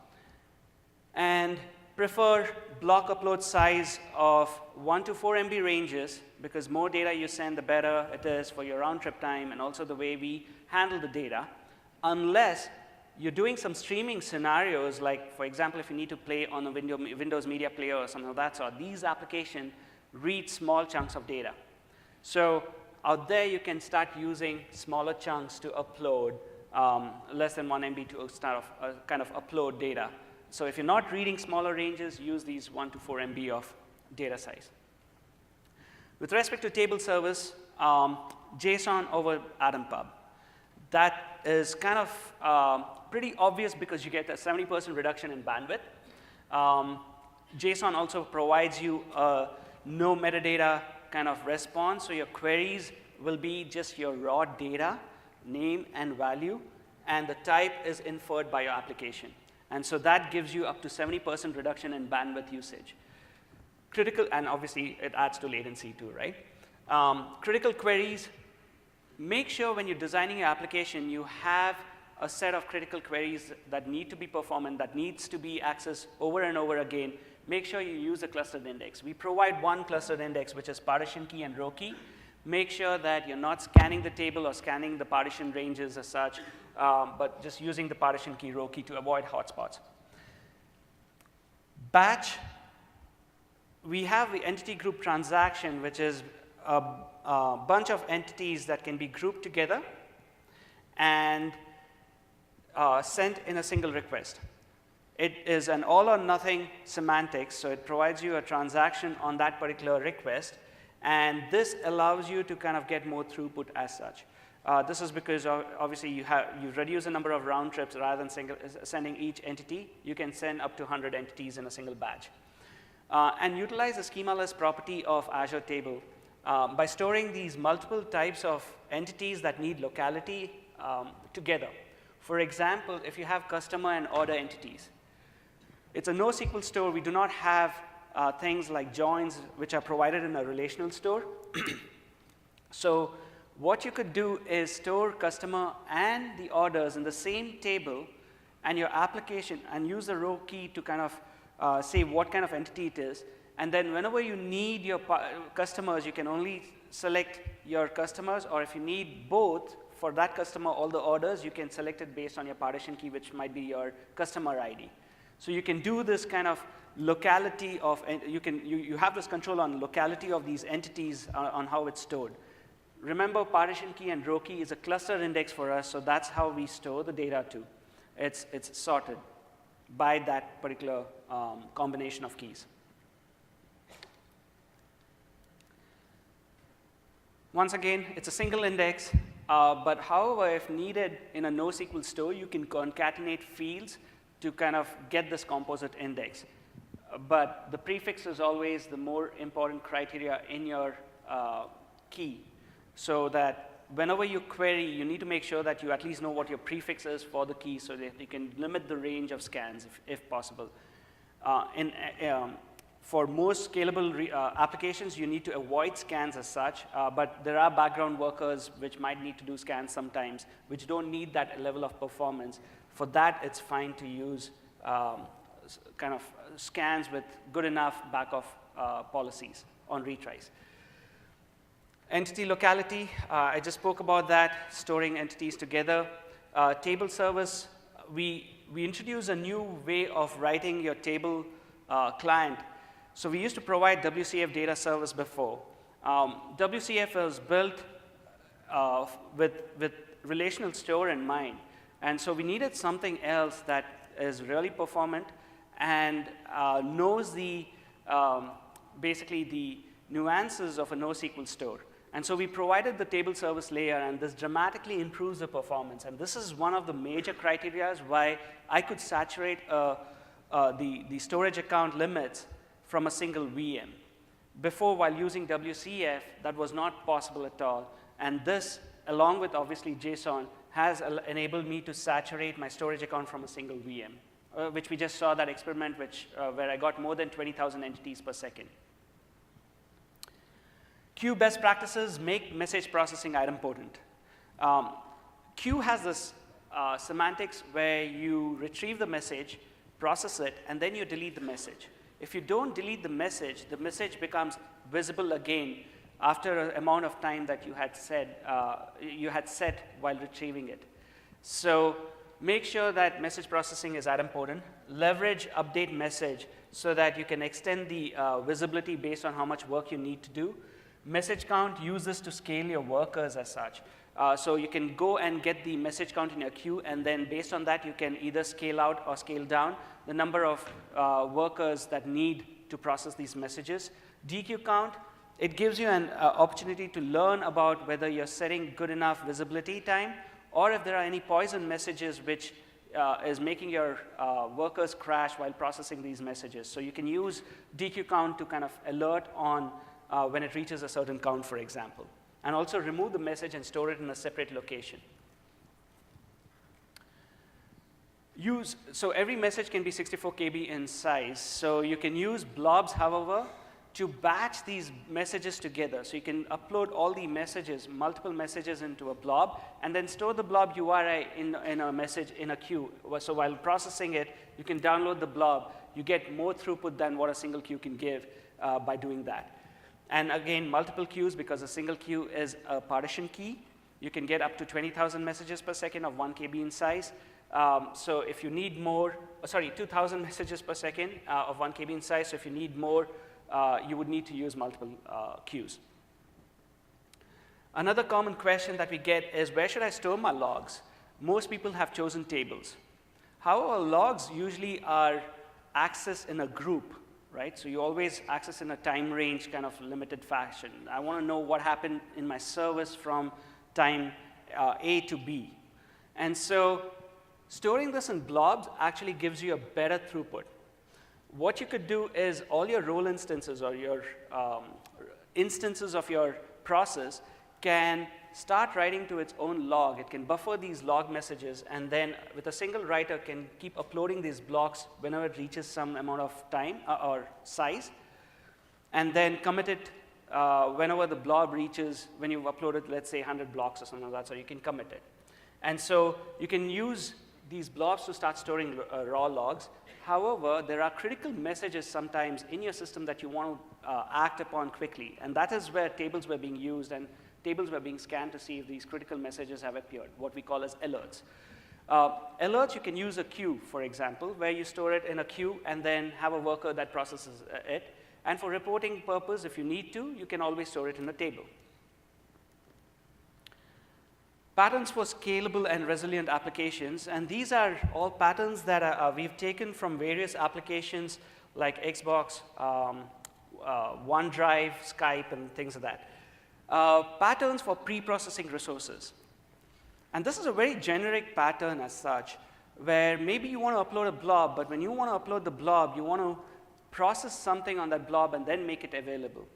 And prefer block upload size of 1 to 4 MB ranges, because more data you send, the better it is for your round trip time and also the way we handle the data, unless you're doing some streaming scenarios, like, for example, if you need to play on a Windows Media Player or something of that sort. These applications read small chunks of data. So out there, you can start using smaller chunks to upload less than 1 MB to start kind of upload data. So if you're not reading smaller ranges, use these 1 to 4 MB of data size. With respect to table service, JSON over AtomPub. That is kind of pretty obvious because you get a 70% reduction in bandwidth. JSON also provides you a no metadata kind of response. So your queries will be just your raw data, name and value, and the type is inferred by your application. And so that gives you up to 70% reduction in bandwidth usage. Critical, and obviously it adds to latency too, right? Critical queries, make sure when you're designing your application, you have a set of critical queries that need to be performed and that needs to be accessed over and over again. Make sure you use a clustered index. We provide one clustered index, which is partition key and row key. Make sure that you're not scanning the table or scanning the partition ranges as such, but just using the partition key, row key to avoid hotspots. Batch, we have the entity group transaction, which is a bunch of entities that can be grouped together and sent in a single request. It is an all or nothing semantics, so it provides you a transaction on that particular request, and this allows you to kind of get more throughput as such. This is because obviously you reduce the number of round trips rather than sending each entity. You can send up to 100 entities in a single batch. And utilize the schemaless property of Azure Table by storing these multiple types of entities that need locality together. For example, if you have customer and order entities, it's a NoSQL store. We do not have things like joins, which are provided in a relational store. So what you could do is store customer and the orders in the same table, and your application, and use the row key to kind of say what kind of entity it is. And then whenever you need your customers, you can only select your customers, or if you need both for that customer, all the orders, you can select it based on your partition key, which might be your customer ID. So you can do this kind of locality of, you have this control on locality of these entities on how it's stored. Remember, partition key and row key is a cluster index for us, so that's how we store the data too. It's sorted by that particular combination of keys. Once again, it's a single index, but however, if needed in a NoSQL store, you can concatenate fields to kind of get this composite index. But the prefix is always the more important criteria in your key, so that whenever you query, you need to make sure that you at least know what your prefix is for the key, so that you can limit the range of scans if possible. For most scalable applications, you need to avoid scans as such, but there are background workers which might need to do scans sometimes, which don't need that level of performance. For that, it's fine to use kind of scans with good enough backup policies on retries. Entity locality, I just spoke about that, storing entities together. Table service, we introduced a new way of writing your table client. So we used to provide WCF data service before. WCF was built with relational store in mind. And so we needed something else that is really performant and knows the, basically the nuances of a NoSQL store. And so we provided the table service layer, and this dramatically improves the performance. And this is one of the major criteria why I could saturate the storage account limits from a single VM. Before, while using WCF, that was not possible at all. And this, along with obviously JSON, has enabled me to saturate my storage account from a single VM, which we just saw that experiment where I got more than 20,000 entities per second. Queue best practices make message processing idempotent. Queue has this semantics where you retrieve the message, process it, and then you delete the message. If you don't delete the message becomes visible again after an amount of time that you had set while retrieving it. So make sure that message processing is idempotent. Leverage update message so that you can extend the visibility based on how much work you need to do. Message count, use this to scale your workers as such. So you can go and get the message count in your queue, and then based on that, you can either scale out or scale down the number of workers that need to process these messages. DQ count, it gives you an opportunity to learn about whether you're setting good enough visibility time, or if there are any poison messages which is making your workers crash while processing these messages. So you can use DQ count to kind of alert on when it reaches a certain count, for example. And also remove the message and store it in a separate location. So every message can be 64 KB in size. So you can use blobs, however, to batch these messages together. So you can upload all the messages, multiple messages into a blob, and then store the blob URI in a message in a queue. So while processing it, you can download the blob. You get more throughput than what a single queue can give by doing that. And again, multiple queues, because a single queue is a partition key. You can get up to 20,000 messages per second of 1 KB in size. So if you need more, 2,000 messages per second of 1 KB in size. So if you need more, you would need to use multiple queues. Another common question that we get is, where should I store my logs? Most people have chosen tables. However, logs usually are accessed in a group. Right? So you always access in a time range kind of limited fashion. I want to know what happened in my service from time A to B. And so storing this in blobs actually gives you a better throughput. What you could do is all your role instances or your instances of your process can start writing to its own log. It can buffer these log messages, and then with a single writer can keep uploading these blocks whenever it reaches some amount of time or size, and then commit it whenever the blob reaches, when you've uploaded, let's say, 100 blocks or something like that, so you can commit it. And so you can use these blobs to start storing raw logs. However, there are critical messages sometimes in your system that you want to act upon quickly, and that is where tables were being used, and tables were being scanned to see if these critical messages have appeared, what we call as alerts. Alerts, you can use a queue, for example, where you store it in a queue and then have a worker that processes it. And for reporting purpose, if you need to, you can always store it in a table. Patterns for scalable and resilient applications, and these are all patterns that we've taken from various applications like Xbox, OneDrive, Skype, and things like that. Patterns for pre-processing resources. And this is a very generic pattern as such, where maybe you want to upload a blob, but when you want to upload the blob, you want to process something on that blob and then make it available.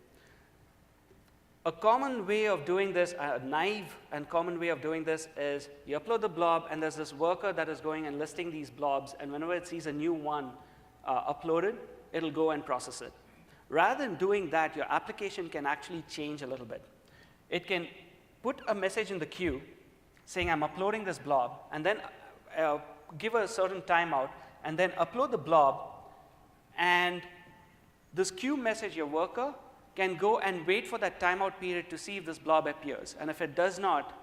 A common way of doing this, a naive and common way of doing this is you upload the blob, and there's this worker that is going and listing these blobs, and whenever it sees a new one uploaded, it'll go and process it. Rather than doing that, your application can actually change a little bit. It can put a message in the queue saying, I'm uploading this blob, and then give a certain timeout, and then upload the blob, and this queue message, your worker, can go and wait for that timeout period to see if this blob appears. And if it does not,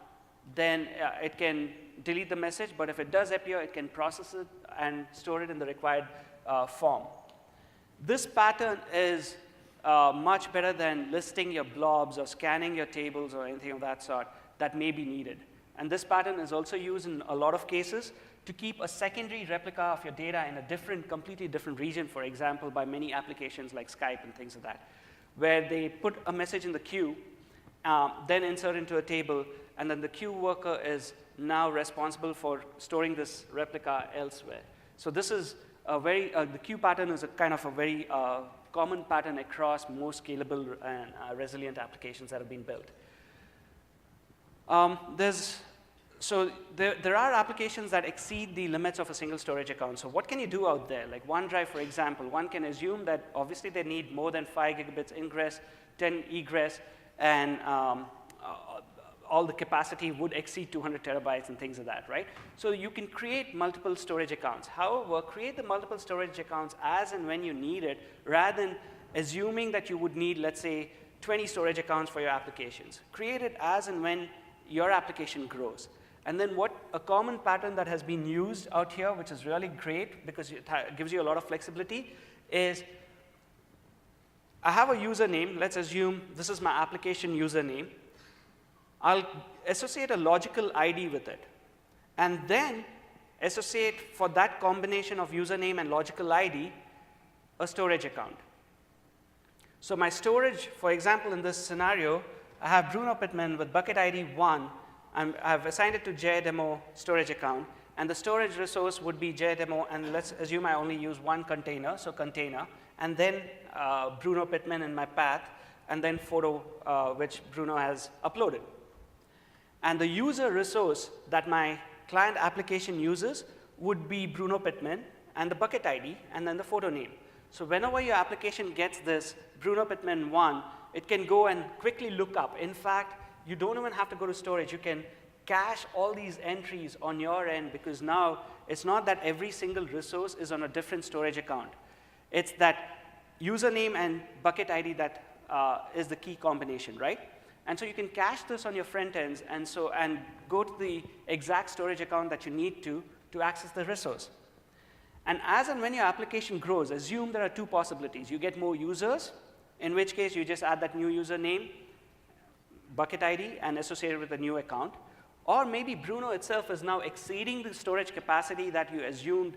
then it can delete the message, but if it does appear, it can process it and store it in the required form. This pattern is much better than listing your blobs or scanning your tables or anything of that sort that may be needed. And this pattern is also used in a lot of cases to keep a secondary replica of your data in a completely different region, for example, by many applications like Skype and things like that, where they put a message in the queue, then insert into a table, and then the queue worker is now responsible for storing this replica elsewhere. So this is a very, the queue pattern is a kind of a very common pattern across most scalable and resilient applications that have been built. There are applications that exceed the limits of a single storage account. So what can you do out there? Like OneDrive, for example, one can assume that obviously they need more than 5 gigabits ingress, 10 egress, and all the capacity would exceed 200 terabytes and things like that, right? So you can create multiple storage accounts. However, create the multiple storage accounts as and when you need it, rather than assuming that you would need, let's say, 20 storage accounts for your applications. Create it as and when your application grows. And then a common pattern that has been used out here, which is really great because it gives you a lot of flexibility, is I have a username. Let's assume this is my application username. I'll associate a logical ID with it, and then associate for that combination of username and logical ID a storage account. So my storage, for example, in this scenario, I have Bruno Pittman with bucket ID 1. I've assigned it to JDemo storage account, and the storage resource would be JDemo, and let's assume I only use one container, so container, and then Bruno Pittman in my path, and then photo, which Bruno has uploaded. And the user resource that my client application uses would be Bruno Pittman, and the bucket ID, and then the photo name. So whenever your application gets this Bruno Pittman 1, it can go and quickly look up. In fact, you don't even have to go to storage. You can cache all these entries on your end, because now it's not that every single resource is on a different storage account. It's that username and bucket ID that is the key combination, right? And so you can cache this on your front ends and go to the exact storage account that you need to access the resource. And as and when your application grows, assume there are two possibilities. You get more users, in which case you just add that new username, bucket ID, and associate it with a new account. Or maybe Bruno itself is now exceeding the storage capacity that you assumed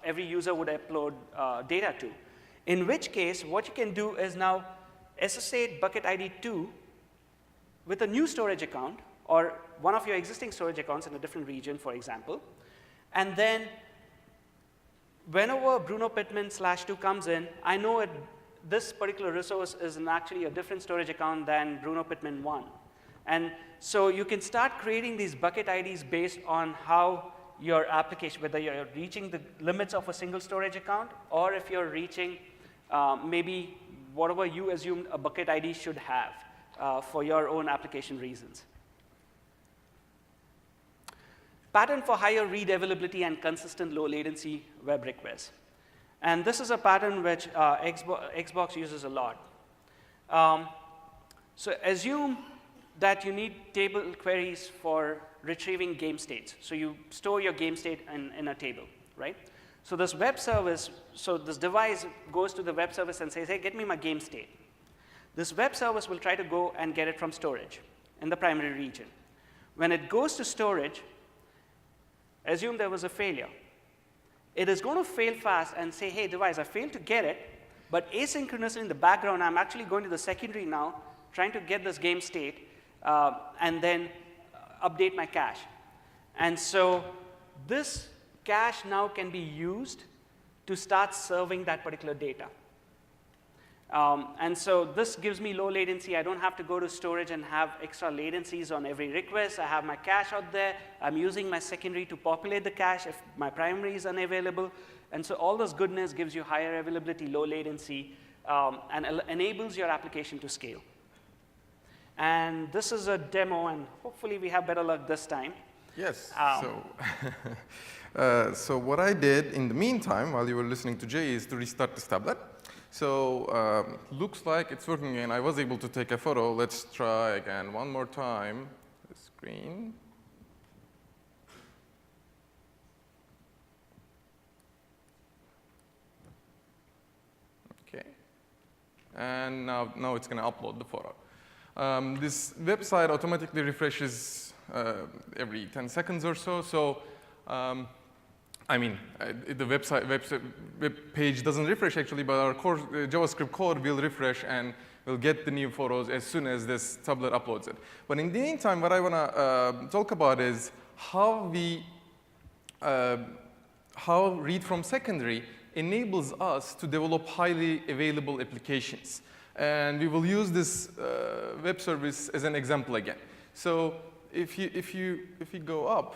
every user would upload data to. In which case, what you can do is now associate bucket ID 2 with a new storage account, or one of your existing storage accounts in a different region, for example. And then whenever Bruno Pittman /2 comes in, I know this particular resource is actually a different storage account than Bruno Pittman 1. And so you can start creating these bucket IDs based on how your application, whether you're reaching the limits of a single storage account, or if you're reaching maybe whatever you assume a bucket ID should have for your own application reasons. Pattern for higher read availability and consistent low latency web requests. And this is a pattern which Xbox uses a lot. So assume that you need table queries for retrieving game states. So you store your game state in a table, right? So this web service, so this device goes to the web service and says, hey, get me my game state. This web service will try to go and get it from storage in the primary region. When it goes to storage, assume there was a failure. It is going to fail fast and say, hey, device, I failed to get it, but asynchronously in the background, I'm actually going to the secondary now, trying to get this game state, and then update my cache. And so this cache now can be used to start serving that particular data. And so this gives me low latency. I don't have to go to storage and have extra latencies on every request. I have my cache out there. I'm using my secondary to populate the cache if my primary is unavailable. And so all this goodness gives you higher availability, low latency, and enables your application to scale. And this is a demo, and hopefully we have better luck this time. Yes. So what I did in the meantime, while you were listening to Jay, is to restart this tablet. So looks like it's working again. I was able to take a photo. Let's try again one more time. The screen. OK. And now it's going to upload the photo. This website automatically refreshes every 10 seconds or so. So I mean, the web page doesn't refresh actually, but our core JavaScript code will refresh and we'll get the new photos as soon as this tablet uploads it. But in the meantime, what I want to talk about is how read from secondary enables us to develop highly available applications. And we will use this web service as an example again. So if you go up,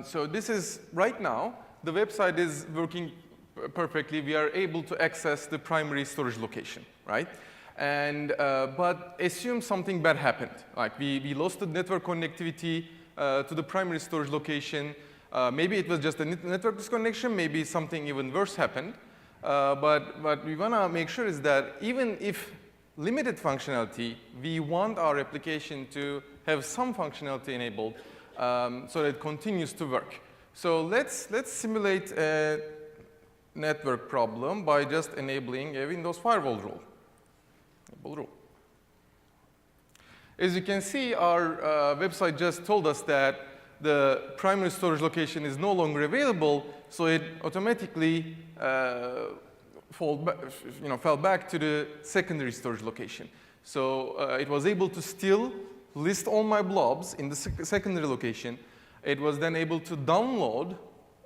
so this is, right now, the website is working perfectly. We are able to access the primary storage location, right? And, but assume something bad happened. Like we lost the network connectivity to the primary storage location. Maybe it was just a network disconnection. Maybe something even worse happened. But what we want to make sure is that even if limited functionality, we want our application to have some functionality enabled so that it continues to work. So let's simulate a network problem by just enabling a Windows firewall rule. Enable rule. As you can see, our website just told us that the primary storage location is no longer available, so it automatically fell back to the secondary storage location. So it was able to still list all my blobs in the secondary location. It was then able to download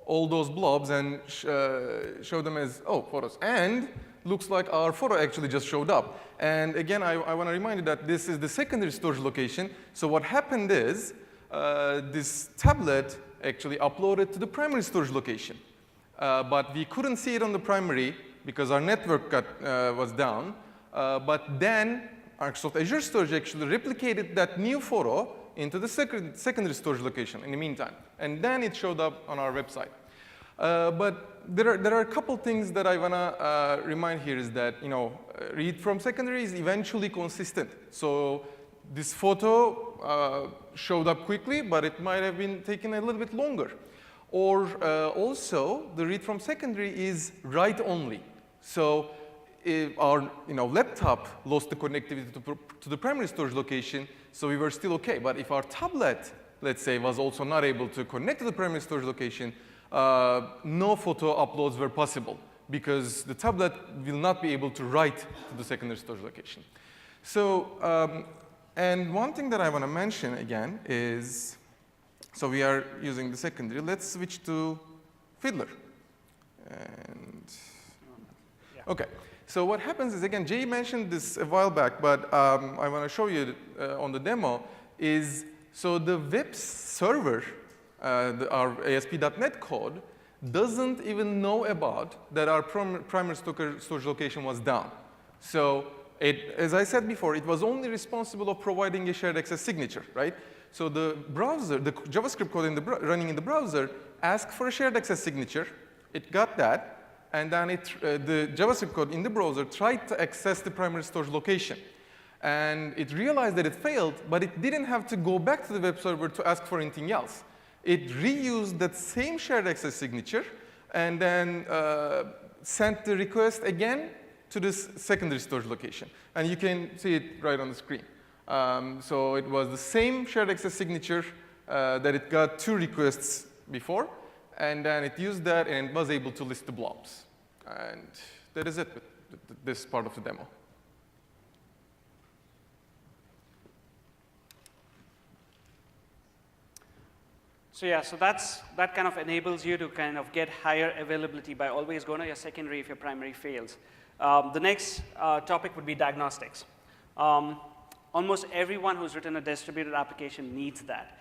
all those blobs and show them as, photos. And looks like our photo actually just showed up. And again, I want to remind you that this is the secondary storage location. So what happened is this tablet actually uploaded to the primary storage location. But we couldn't see it on the primary because our network was down. But then Microsoft Azure Storage actually replicated that new photo into the secondary storage location in the meantime. And then it showed up on our website. But there are a couple things that I want to remind here is that, read from secondary is eventually consistent. So this photo showed up quickly, but it might have been taken a little bit longer. Or also, the read from secondary is write only. So if our laptop lost the connectivity to the primary storage location, so we were still OK. But if our tablet, let's say, was also not able to connect to the primary storage location, no photo uploads were possible because the tablet will not be able to write to the secondary storage location. So And one thing that I want to mention again is, so we are using the secondary. Let's switch to Fiddler. And OK. So what happens is, again, Jay mentioned this a while back, but I want to show you on the demo, is so the WIPS server, our ASP.NET code, doesn't even know about that our primary storage location was down. So as I said before, it was only responsible of providing a shared access signature, right? So the browser, the JavaScript code running in the browser asked for a shared access signature. It got that. And then the JavaScript code in the browser tried to access the primary storage location. And it realized that it failed, but it didn't have to go back to the web server to ask for anything else. It reused that same shared access signature and then sent the request again to this secondary storage location. And you can see it right on the screen. So it was the same shared access signature that it got 2 requests before. And then it used that and was able to list the blobs. And that is it with this part of the demo. So yeah, so that kind of enables you to kind of get higher availability by always going to your secondary if your primary fails. The next topic would be diagnostics. Almost everyone who's written a distributed application needs that.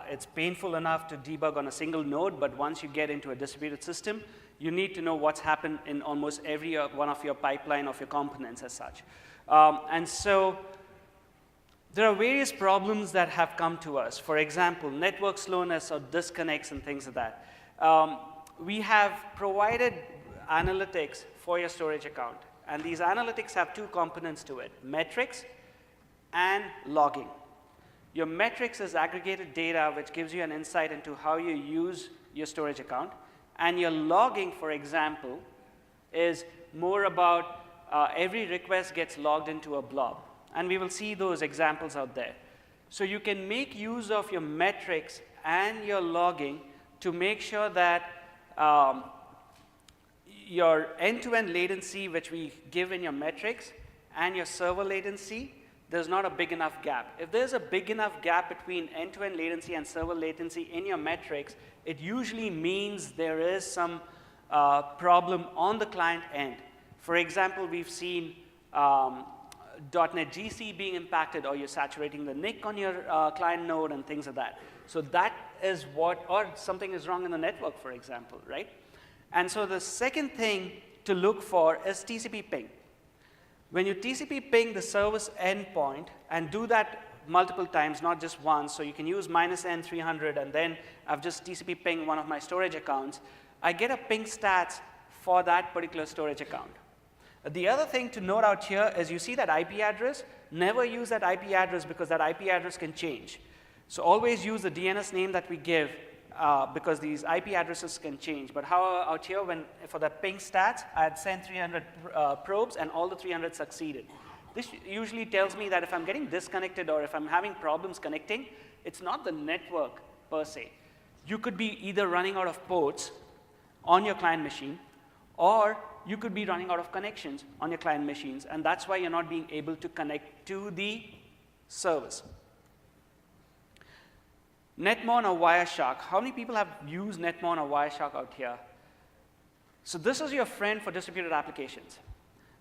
It's painful enough to debug on a single node, but once you get into a distributed system, you need to know what's happened in almost every one of your pipeline of your components as such. And so there are various problems that have come to us. For example, network slowness or disconnects and things like that. We have provided analytics for your storage account. And these analytics have 2 components to it, metrics and logging. Your metrics is aggregated data which gives you an insight into how you use your storage account. And your logging, for example, is more about every request gets logged into a blob. And we will see those examples out there. So you can make use of your metrics and your logging to make sure that your end-to-end latency, which we give in your metrics, and your server latency, there's not a big enough gap. If there's a big enough gap between end-to-end latency and server latency in your metrics, it usually means there is some problem on the client end. For example, we've seen .NET GC being impacted, or you're saturating the NIC on your client node and things like that. So that is what, or something is wrong in the network, for example, right? And so the second thing to look for is TCP ping. When you TCP ping the service endpoint and do that multiple times, not just once, so you can use -N300 and then I've just TCP pinged one of my storage accounts, I get a ping stats for that particular storage account. The other thing to note out here is you see that IP address. Never use that IP address because that IP address can change. So always use the DNS name that we give because these IP addresses can change. But how out here, for the ping stats, I had sent 300 probes and all the 300 succeeded. This usually tells me that if I'm getting disconnected or if I'm having problems connecting, it's not the network per se. You could be either running out of ports on your client machine, or you could be running out of connections on your client machines, and that's why you're not being able to connect to the service. Netmon or Wireshark. How many people have used Netmon or Wireshark out here? So this is your friend for distributed applications.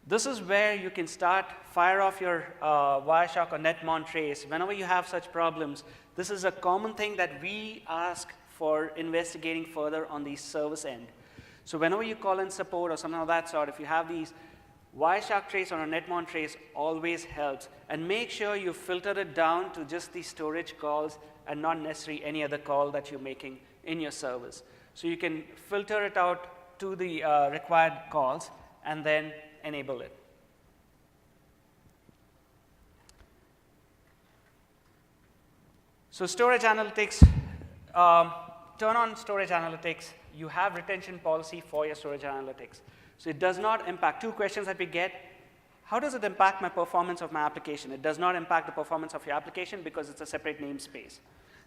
This is where you can fire off your Wireshark or Netmon trace. Whenever you have such problems, this is a common thing that we ask for investigating further on the service end. So whenever you call in support or something of that sort, if you have these Wireshark trace or a Netmon trace, always helps. And make sure you filter it down to just the storage calls and not necessarily any other call that you're making in your service. So you can filter it out to the required calls and then enable it. So storage analytics, turn on storage analytics. You have retention policy for your storage analytics. So it does not impact. 2 questions that we get. How does it impact my performance of my application? It does not impact the performance of your application because it's a separate namespace.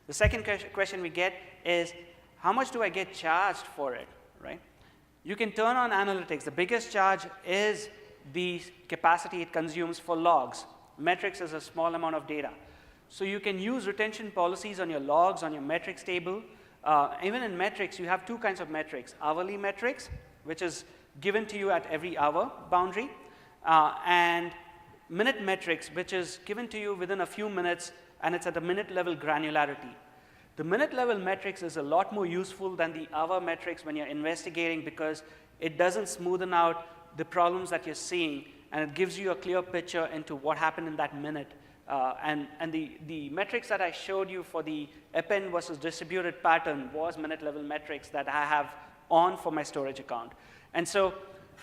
The second question we get is, how much do I get charged for it, right? You can turn on analytics. The biggest charge is the capacity it consumes for logs, Metrics is a small amount of data. So you can use retention policies on your logs, on your metrics table. Even in metrics, you have two kinds of metrics. Hourly metrics, which is given to you at every hour boundary, and minute metrics, which is given to you within a few minutes, and it's at a minute level granularity. The minute level metrics is a lot more useful than the hour metrics when you're investigating, because it doesn't smoothen out the problems that you're seeing, and it gives you a clear picture into what happened in that minute. And the metrics that I showed you for the append versus distributed pattern was minute level metrics that I have on for my storage account. And so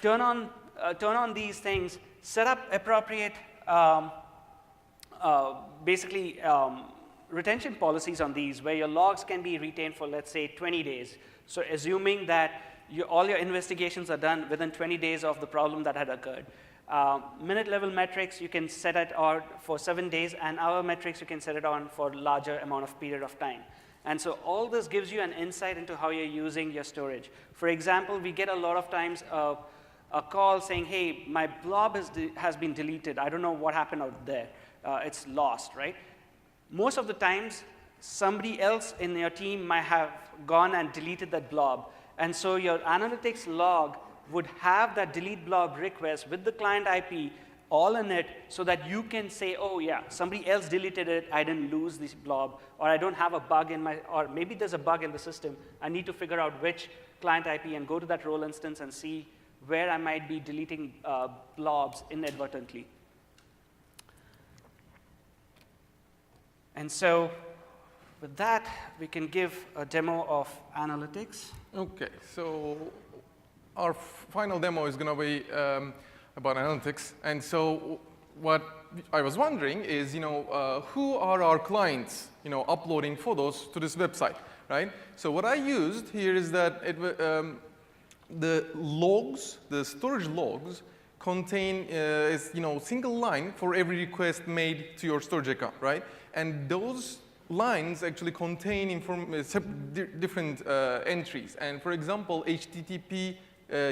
turn on these things, set up appropriate retention policies on these, where your logs can be retained for, let's say, 20 days. So assuming that all your investigations are done within 20 days of the problem that had occurred. Minute level metrics, you can set it out for 7 days, and hour metrics, you can set it on for a larger amount of period of time. And so all this gives you an insight into how you're using your storage. For example, we get a lot of times a call saying, hey, my blob has been deleted. I don't know what happened out there. It's lost, right? Most of the times, somebody else in your team might have gone and deleted that blob. And so your analytics log would have that delete blob request with the client IP all in it, so that you can say, oh yeah, somebody else deleted it, I didn't lose this blob, or I don't have a bug in my, or maybe there's a bug in the system. I need to figure out which client IP and go to that role instance and see where I might be deleting blobs inadvertently. And so with that, we can give a demo of analytics. Okay, so our final demo is going to be about analytics. And so what I was wondering is, who are our clients, uploading photos to this website, right? So what I used here is that the logs, the storage logs, contain single line for every request made to your storage account, right? And those lines actually contain different entries. And for example, HTTP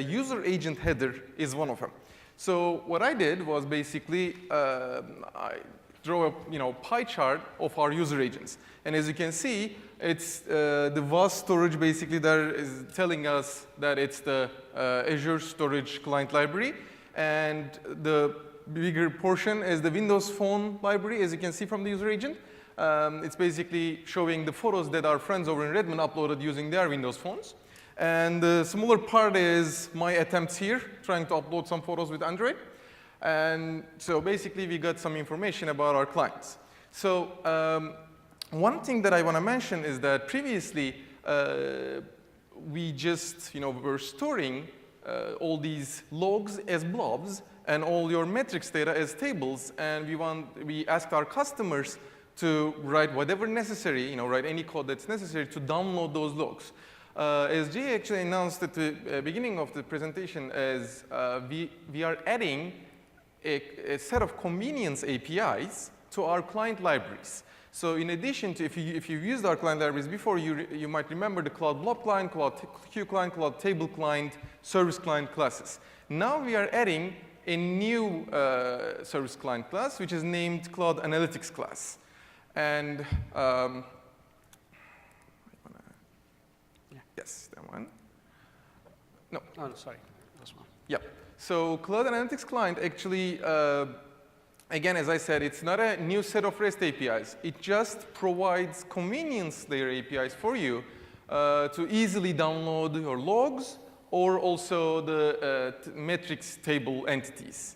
user agent header is one of them. So what I did was basically I draw a pie chart of our user agents. And as you can see, it's the vast storage basically that is telling us that it's the Azure storage client library. And the bigger portion is the Windows Phone library, as you can see from the user agent. It's basically showing the photos that our friends over in Redmond uploaded using their Windows phones. And the smaller part is my attempts here, trying to upload some photos with Android. And so basically, we got some information about our clients. So one thing that I want to mention is that previously, we just were storing all these logs as blobs and all your metrics data as tables. And we asked our customers to write whatever necessary, write any code that's necessary to download those logs. As Jay actually announced at the beginning of the presentation, as we are adding a set of convenience APIs to our client libraries. So in addition to, if you've used our client libraries before, you might remember the Cloud Blob client, Cloud Queue client, Cloud Table client, Service client classes. Now we are adding a new Service client class, which is named Cloud Analytics class. And yes, that one. No. Oh, sorry, this one. Yeah. So Cloud Analytics Client actually, again, as I said, it's not a new set of REST APIs. It just provides convenience layer APIs for you to easily download your logs or also the metrics table entities.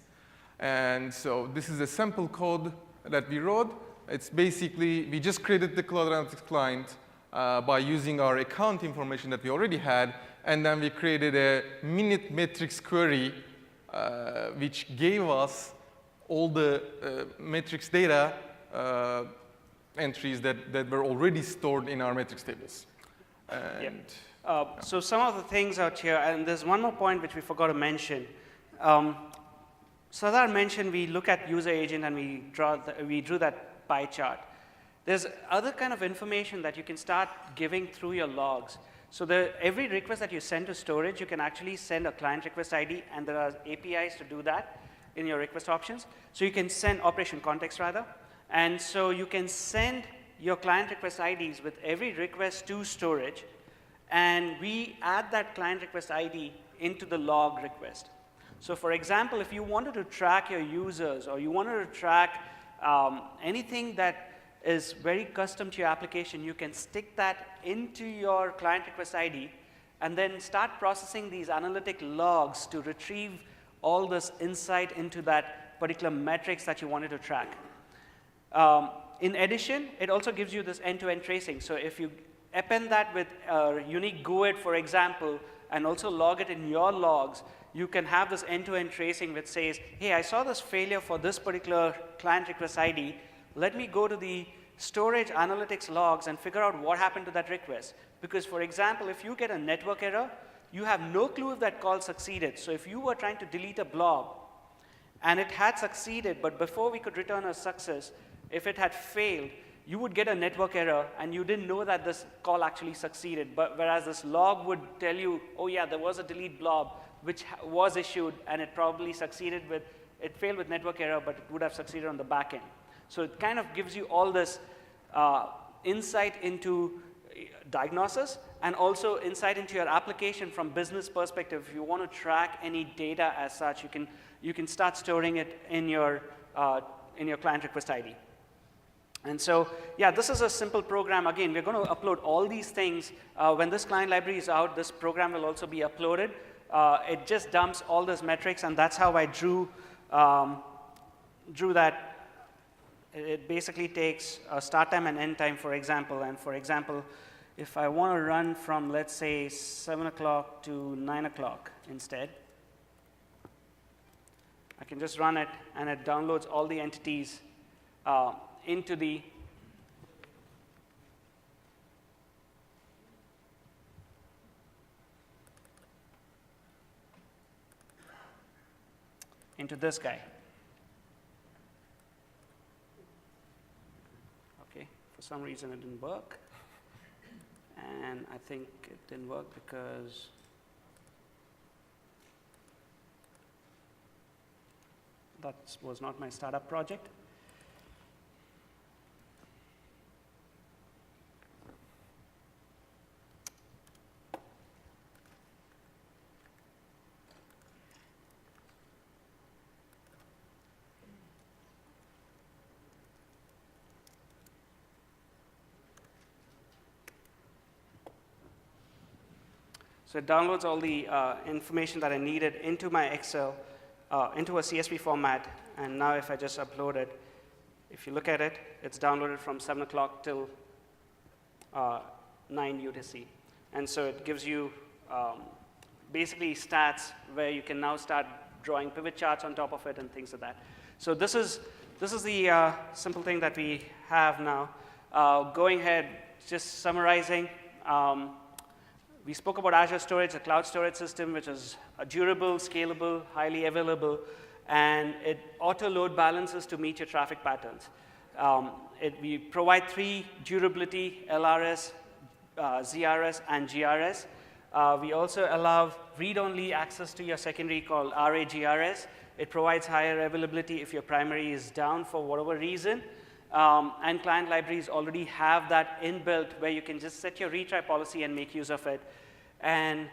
And so this is a sample code that we wrote. It's basically, we just created the Cloud Analytics Client by using our account information that we already had, and then we created a minute metrics query, which gave us all the metrics data entries that were already stored in our metrics tables. And, so some of the things out here, and there's one more point which we forgot to mention. Sardar mentioned we look at user agent and we drew that pie chart. There's other kind of information that you can start giving through your logs. So every request that you send to storage, you can actually send a client request ID, and there are APIs to do that. in your request options. So you can send operation context rather. And so you can send your client request IDs with every request to storage, and we add that client request ID into the log request. So for example, if you wanted to track your users, or you wanted to track anything that is very custom to your application, you can stick that into your client request ID and then start processing these analytic logs to retrieve all this insight into that particular metrics that you wanted to track. In addition, it also gives you this end-to-end tracing. So if you append that with a unique GUID, for example, and also log it in your logs, you can have this end-to-end tracing which says, hey, I saw this failure for this particular client request ID. Let me go to the storage analytics logs and figure out what happened to that request. Because, for example, if you get a network error, you have no clue if that call succeeded. So if you were trying to delete a blob, and it had succeeded, but before we could return a success, if it had failed, you would get a network error, and you didn't know that this call actually succeeded. But whereas this log would tell you, oh yeah, there was a delete blob, which was issued, and it probably succeeded with, it failed with network error, but it would have succeeded on the back end. So it kind of gives you all this insight into diagnosis, and also insight into your application from business perspective. If you want to track any data as such, you can start storing it in your client request ID. And so, yeah, this is a simple program. Again, we're going to upload all these things. When this client library is out, this program will also be uploaded. It just dumps all those metrics, and that's how I drew that. It basically takes a start time and end time, for example. And for example, if I want to run from, let's say, 7 o'clock to 9 o'clock instead, I can just run it, and it downloads all the entities into this guy. Okay, for some reason it didn't work. And I think it didn't work because that was not my startup project. So it downloads all the information that I needed into my Excel, into a CSV format, and now if I just upload it, if you look at it, it's downloaded from 7 o'clock till 9 UTC. And so it gives you basically stats where you can now start drawing pivot charts on top of it and things like that. So this is the simple thing that we have now. Going ahead, just summarizing. We spoke about Azure Storage, a cloud storage system, which is durable, scalable, highly available, and it auto-load balances to meet your traffic patterns. We provide 3 durability, LRS, ZRS, and GRS. We also allow read-only access to your secondary called RAGRS. It provides higher availability if your primary is down for whatever reason. And client libraries already have that inbuilt where you can just set your retry policy and make use of it. And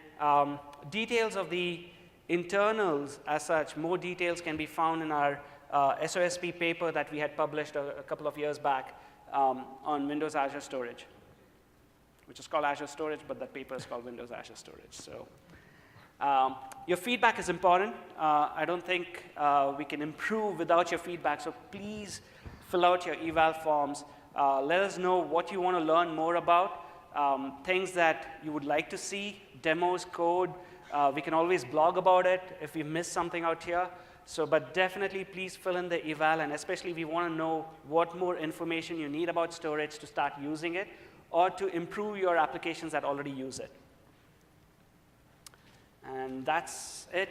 details of the internals as such, more details can be found in our SOSP paper that we had published a couple of years back on Windows Azure Storage, which is called Azure Storage, but that paper is called Windows Azure Storage. So your feedback is important. I don't think we can improve without your feedback, so please fill out your eval forms. Let us know what you want to learn more about, things that you would like to see, demos, code. We can always blog about it if we miss something out here. So, but definitely please fill in the eval, and especially if you want to know what more information you need about storage to start using it or to improve your applications that already use it. And that's it.